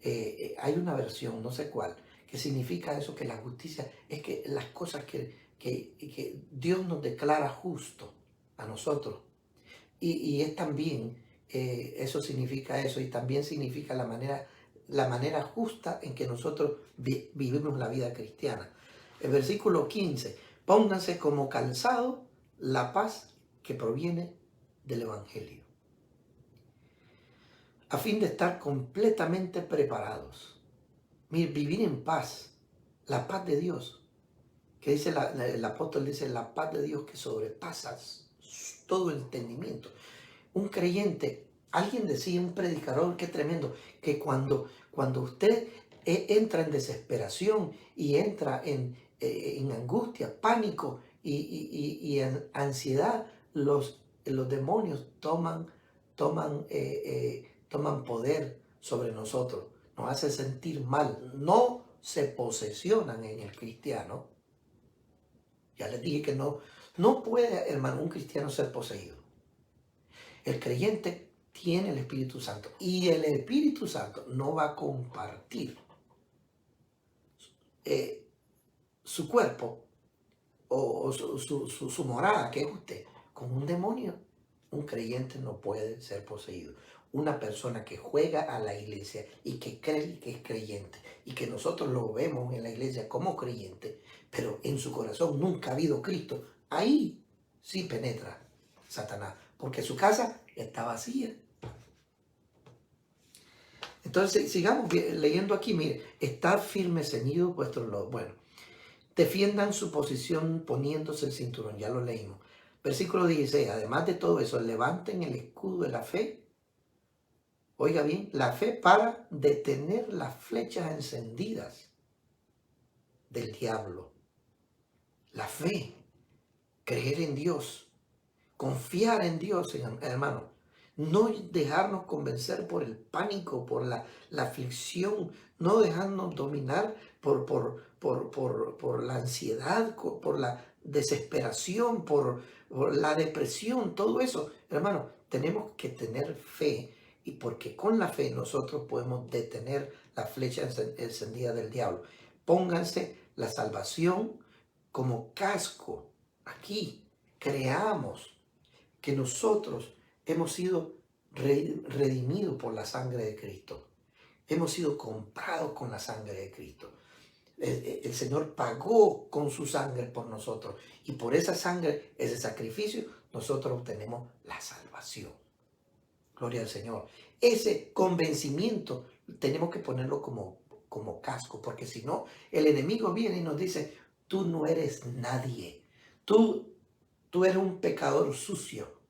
S1: hay una versión, no sé cuál, que significa eso, que la justicia es que las cosas que Dios nos declara justo a nosotros. Y es también, eso significa eso, y también significa la manera justa en que nosotros vivimos la vida cristiana. El versículo 15, pónganse como calzado la paz que proviene del Evangelio, a fin de estar completamente preparados. Vivir en paz, la paz de Dios, que dice el apóstol dice, la paz de Dios que sobrepasa todo entendimiento. Un creyente, alguien decía, un predicador, qué tremendo, que cuando usted entra en desesperación y entra en angustia, pánico y en ansiedad, los demonios toman poder sobre nosotros, nos hace sentir mal, no se posesionan en el cristiano. Ya les dije que no puede, hermano, un cristiano ser poseído. El creyente tiene el Espíritu Santo y el Espíritu Santo no va a compartir su cuerpo o su morada, que es usted, con un demonio. Un creyente no puede ser poseído. Una persona que juega a la iglesia y que cree que es creyente y que nosotros lo vemos en la iglesia como creyente, pero en su corazón nunca ha habido Cristo, ahí sí penetra Satanás, porque su casa está vacía. Entonces, sigamos leyendo aquí, mire, estad firme, ceñidos vuestros lomos. Bueno, defiendan su posición poniéndose el cinturón, ya lo leímos. Versículo 16, además de todo eso, levanten el escudo de la fe. Oiga bien, la fe para detener las flechas encendidas del diablo. La fe, creer en Dios, confiar en Dios, hermano. No dejarnos convencer por el pánico, por la aflicción, no dejarnos dominar por la ansiedad, por la desesperación, por la depresión, todo eso. Hermano, tenemos que tener fe, y porque con la fe nosotros podemos detener la flecha encendida del diablo. Pónganse la salvación como casco. Aquí creamos que nosotros hemos sido redimidos por la sangre de Cristo. Hemos sido comprados con la sangre de Cristo. El Señor pagó con su sangre por nosotros. Y por esa sangre, ese sacrificio, nosotros obtenemos la salvación. Gloria al Señor. Ese convencimiento tenemos que ponerlo como casco, porque si no, el enemigo viene y nos dice, tú no eres nadie, tú eres un pecador sucio.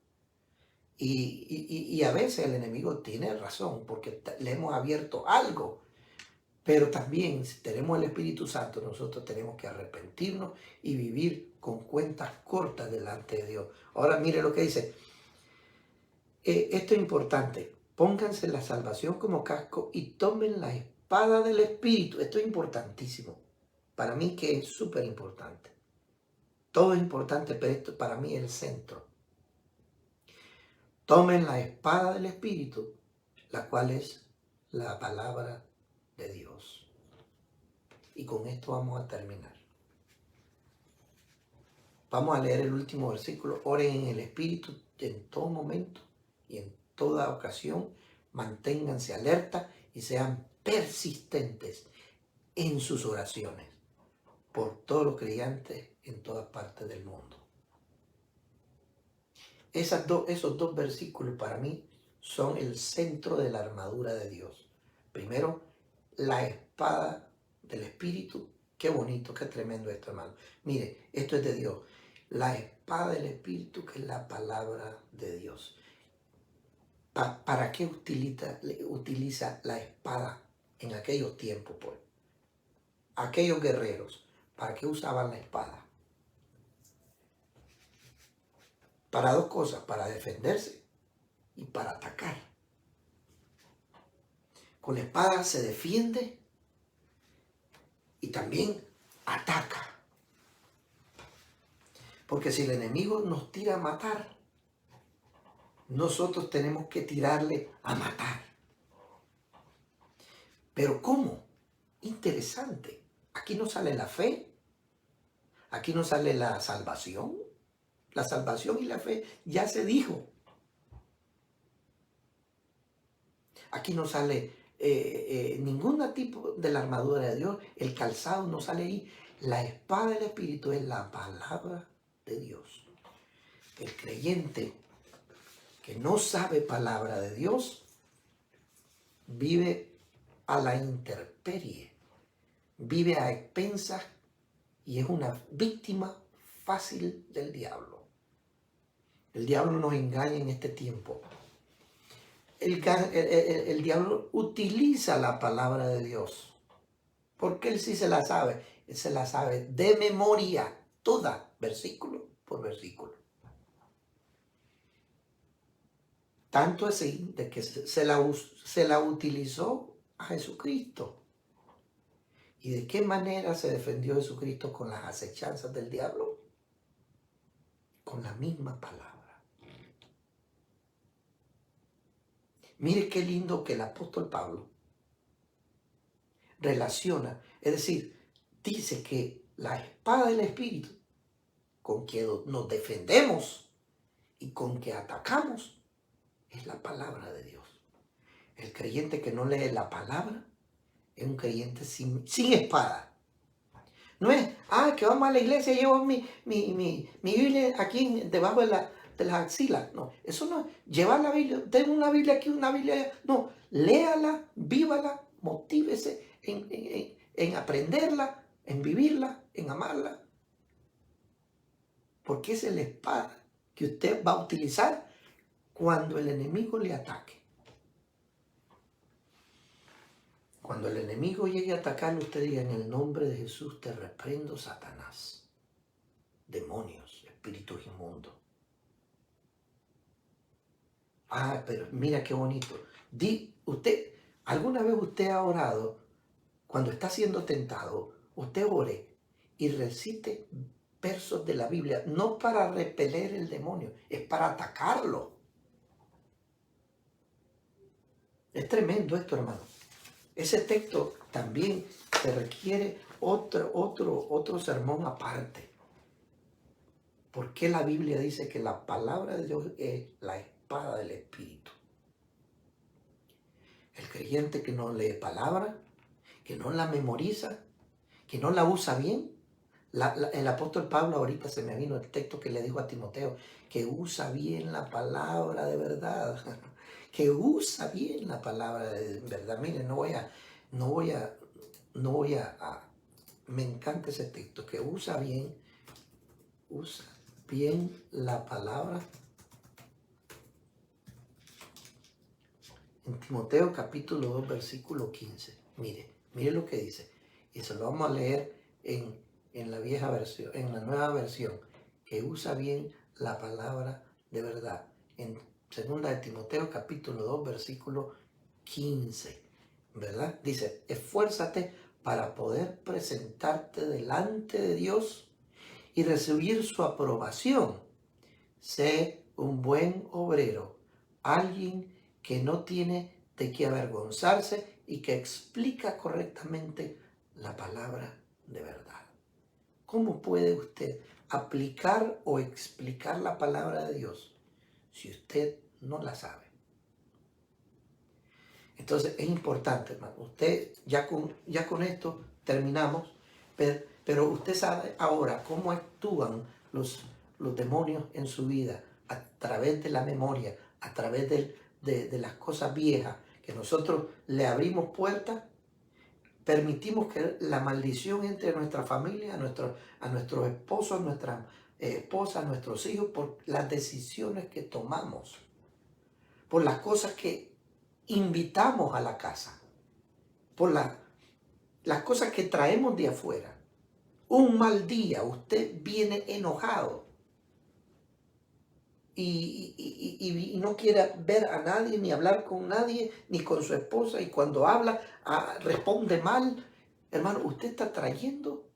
S1: Y a veces el enemigo tiene razón, porque le hemos abierto algo, pero también si tenemos el Espíritu Santo, nosotros tenemos que arrepentirnos y vivir con cuentas cortas delante de Dios. Ahora mire lo que dice. Esto es importante. Pónganse la salvación como casco y tomen la espada del Espíritu. Esto es importantísimo. Para mí que es súper importante. Todo es importante, pero esto para mí es el centro. Tomen la espada del Espíritu, la cual es la palabra de Dios. Y con esto vamos a terminar. Vamos a leer el último versículo. Oren en el Espíritu en todo momento y en toda ocasión. Manténganse alerta y sean persistentes en sus oraciones por todos los creyentes en todas partes del mundo. Esos dos versículos para mí son el centro de la armadura de Dios. Primero, la espada del Espíritu. Qué bonito, qué tremendo esto, hermano. Mire, esto es de Dios. La espada del Espíritu, que es la palabra de Dios. ¿Para qué utiliza la espada en aquellos tiempos, pues? Aquellos guerreros, ¿para qué usaban la espada? Para dos cosas, para defenderse y para atacar. Con la espada se defiende y también ataca. Porque si el enemigo nos tira a matar, nosotros tenemos que tirarle a matar. Pero ¿cómo? Interesante. Aquí no sale la fe. Aquí no sale la salvación. La salvación y la fe ya se dijo. Aquí no sale ningún tipo de la armadura de Dios. El calzado no sale ahí. La espada del Espíritu es la palabra de Dios. El creyente que no sabe palabra de Dios vive a la intemperie, vive a expensas y es una víctima fácil del diablo. El diablo nos engaña en este tiempo. El diablo utiliza la palabra de Dios, porque él sí se la sabe. Él se la sabe de memoria, toda, versículo por versículo. Tanto así de que se la utilizó a Jesucristo. ¿Y de qué manera se defendió Jesucristo con las acechanzas del diablo? Con la misma palabra. Mire qué lindo que el apóstol Pablo relaciona, es decir, dice que la espada del Espíritu, con que nos defendemos y con que atacamos, es la palabra de Dios. El creyente que no lee la palabra es un creyente sin espada. No es, que vamos a la iglesia y llevo mi Biblia aquí debajo de las axilas. No, eso no es llevar la Biblia, tengo una Biblia aquí, una Biblia allá. No, léala, vívala, motívese en aprenderla, en vivirla, en amarla. Porque esa es la espada que usted va a utilizar cuando el enemigo le ataque. Cuando el enemigo llegue a atacarle, usted diga, en el nombre de Jesús te reprendo, Satanás, demonios, espíritus inmundos. Pero mira qué bonito. ¿Alguna vez usted ha orado, cuando está siendo tentado, usted ore y recite versos de la Biblia, no para repeler el demonio, es para atacarlo? Es tremendo esto, hermano. Ese texto también se requiere otro sermón aparte. ¿Por qué la Biblia dice que la palabra de Dios es la espada del Espíritu? El creyente que no lee palabra, que no la memoriza, que no la usa bien. El apóstol Pablo, ahorita se me vino el texto que le dijo a Timoteo, que usa bien la palabra de verdad, que usa bien la palabra de verdad. Miren, me encanta ese texto, que usa bien la palabra. En Timoteo capítulo 2, versículo 15. Mire lo que dice. Y se lo vamos a leer en la vieja versión, en la nueva versión, que usa bien la palabra de verdad. En segunda de Timoteo capítulo 2, versículo 15, ¿verdad? Dice, esfuérzate para poder presentarte delante de Dios y recibir su aprobación. Sé un buen obrero, alguien que no tiene de qué avergonzarse y que explica correctamente la palabra de verdad. ¿Cómo puede usted aplicar o explicar la palabra de Dios si usted no la sabe? Entonces es importante, hermano. Usted ya con esto terminamos, pero usted sabe ahora cómo actúan los demonios en su vida a través de la memoria, a través de las cosas viejas, que nosotros le abrimos puertas, permitimos que la maldición entre a nuestra familia, a nuestros esposos, a nuestras esposas, a nuestros hijos, por las decisiones que tomamos, por las cosas que invitamos a la casa, por las cosas que traemos de afuera. Un mal día, usted viene enojado y no quiere ver a nadie, ni hablar con nadie, ni con su esposa, y cuando habla responde mal. Hermano, usted está trayendo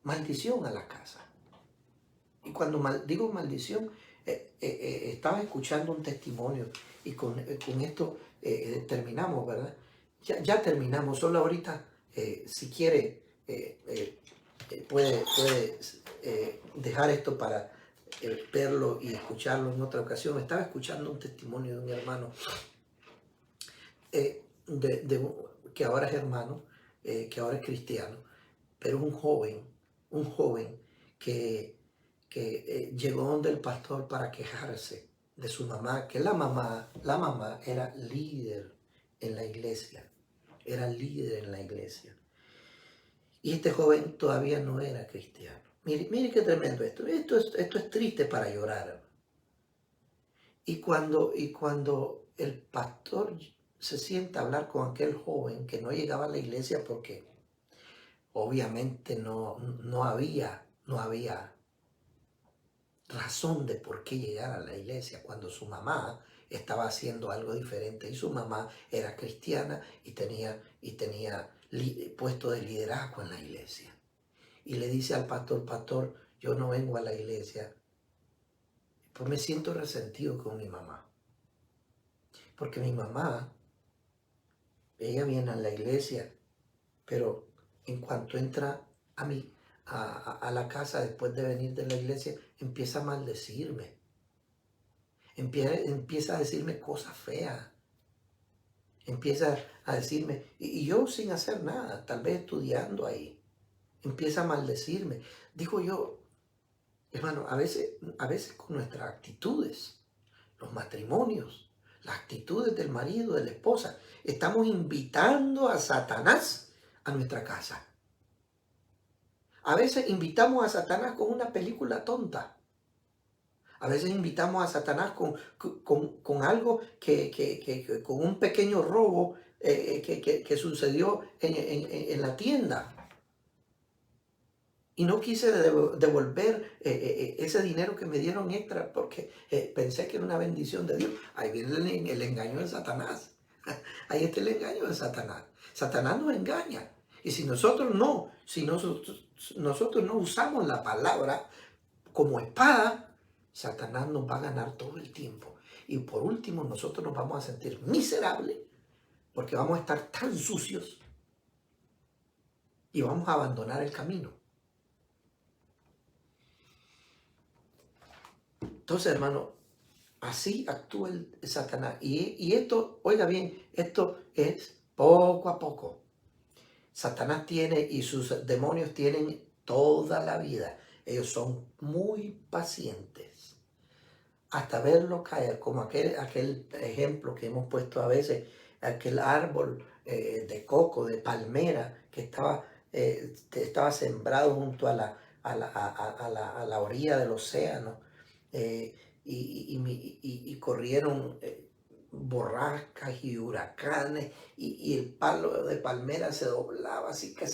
S1: maldición a la casa. Y cuando digo maldición, estaba escuchando un testimonio y con esto terminamos, ¿verdad? Ya terminamos, solo ahorita, si quiere, puede dejar esto para verlo y escucharlo en otra ocasión. Estaba escuchando un testimonio de un hermano que ahora es hermano, que ahora es cristiano, pero un joven que llegó donde el pastor para quejarse de su mamá, que la mamá era líder en la iglesia, Y este joven todavía no era cristiano. Mire qué tremendo esto. Esto es triste para llorar. Y cuando el pastor se sienta a hablar con aquel joven que no llegaba a la iglesia porque obviamente no había razón de por qué llegar a la iglesia cuando su mamá estaba haciendo algo diferente y su mamá era cristiana y tenía puesto de liderazgo en la iglesia. Y le dice al pastor, yo no vengo a la iglesia, pues me siento resentido con mi mamá. Porque mi mamá, ella viene a la iglesia, pero en cuanto entra a la casa después de venir de la iglesia, empieza a maldecirme. Empieza a decirme cosas feas. Empieza a decirme, y yo sin hacer nada, tal vez estudiando ahí, empieza a maldecirme. Digo yo, hermano, a veces con nuestras actitudes, los matrimonios, las actitudes del marido, de la esposa, estamos invitando a Satanás a nuestra casa. A veces invitamos a Satanás con una película tonta. A veces invitamos a Satanás con algo con un pequeño robo que sucedió en la tienda. Y no quise devolver ese dinero que me dieron extra porque pensé que era una bendición de Dios. Ahí viene el engaño de Satanás. Ahí está el engaño de Satanás. Satanás nos engaña. Y si nosotros no usamos la palabra como espada, Satanás nos va a ganar todo el tiempo. Y por último, nosotros nos vamos a sentir miserables porque vamos a estar tan sucios y vamos a abandonar el camino. Entonces, hermano, así actúa el Satanás. Y esto, oiga bien, esto es poco a poco. Satanás tiene y sus demonios tienen toda la vida. Ellos son muy pacientes. hasta verlo caer, como aquel ejemplo que hemos puesto a veces, aquel árbol de coco, de palmera, que estaba sembrado junto a la orilla del océano, y corrieron borrascas y huracanes, y el palo de palmera se doblaba, así que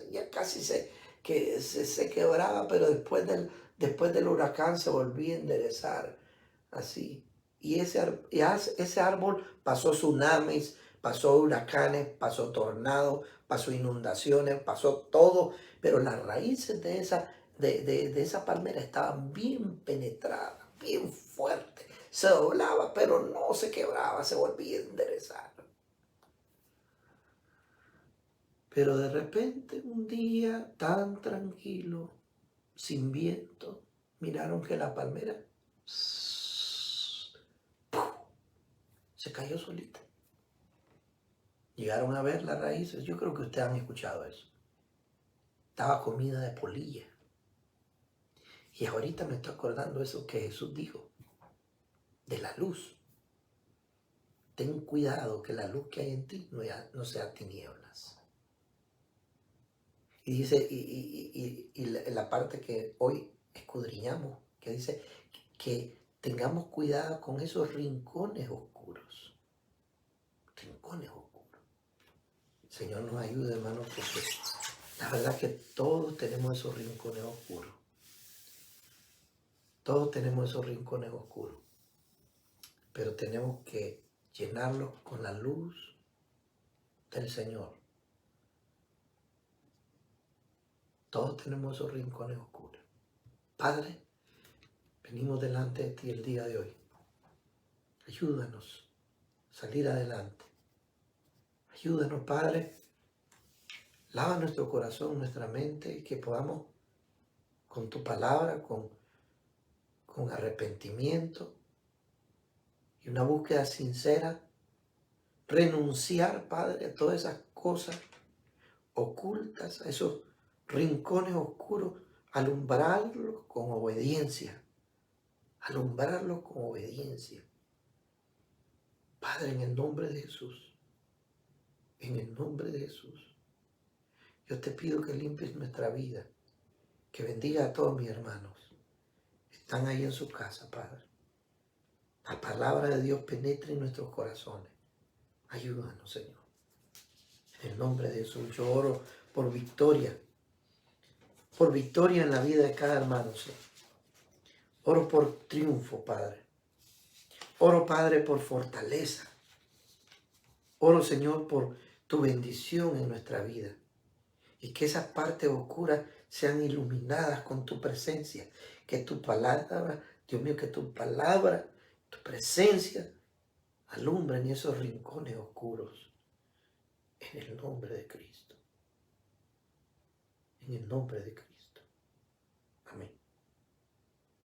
S1: ya casi se quebraba, pero después del huracán se volvía a enderezar, así. Y ese árbol pasó tsunamis, pasó huracanes, pasó tornados, pasó inundaciones, pasó todo, pero las raíces de esa palmera estaban bien penetradas, bien fuertes. Se doblaba, pero no se quebraba, se volvía a enderezar. Pero de repente, un día tan tranquilo, sin viento, miraron que la palmera se cayó solita. Llegaron a ver las raíces. Yo creo que ustedes han escuchado eso. Estaba comida de polilla. Y ahorita me estoy acordando eso que Jesús dijo, de la luz. Ten cuidado que la luz que hay en ti no sea tinieblas. Y dice, y la parte que hoy escudriñamos, que dice que tengamos cuidado con esos rincones oscuros. Rincones oscuros. El Señor nos ayude, hermano, porque la verdad es que todos tenemos esos rincones oscuros. Todos tenemos esos rincones oscuros. Pero tenemos que llenarlos con la luz del Señor. Todos tenemos esos rincones oscuros. Padre, venimos delante de ti el día de hoy. Ayúdanos a salir adelante. Ayúdanos, Padre. Lava nuestro corazón, nuestra mente, y que podamos, con tu palabra, con arrepentimiento y una búsqueda sincera, renunciar, Padre, a todas esas cosas ocultas, a esos rincones oscuros, alumbrarlos con obediencia. Alumbrarlos con obediencia. Padre, en el nombre de Jesús, en el nombre de Jesús, yo te pido que limpies nuestra vida, que bendiga a todos mis hermanos. Están ahí en su casa, Padre. La palabra de Dios penetre en nuestros corazones. Ayúdanos, Señor. En el nombre de Jesús, yo oro por victoria en la vida de cada hermano, Señor. Oro por triunfo, Padre. Oro, Padre, por fortaleza. Oro, Señor, por tu bendición en nuestra vida. Y que esas partes oscuras sean iluminadas con tu presencia. Que tu palabra, Dios mío, que tu palabra, tu presencia alumbren esos rincones oscuros. En el nombre de Cristo. En el nombre de Cristo. Amén.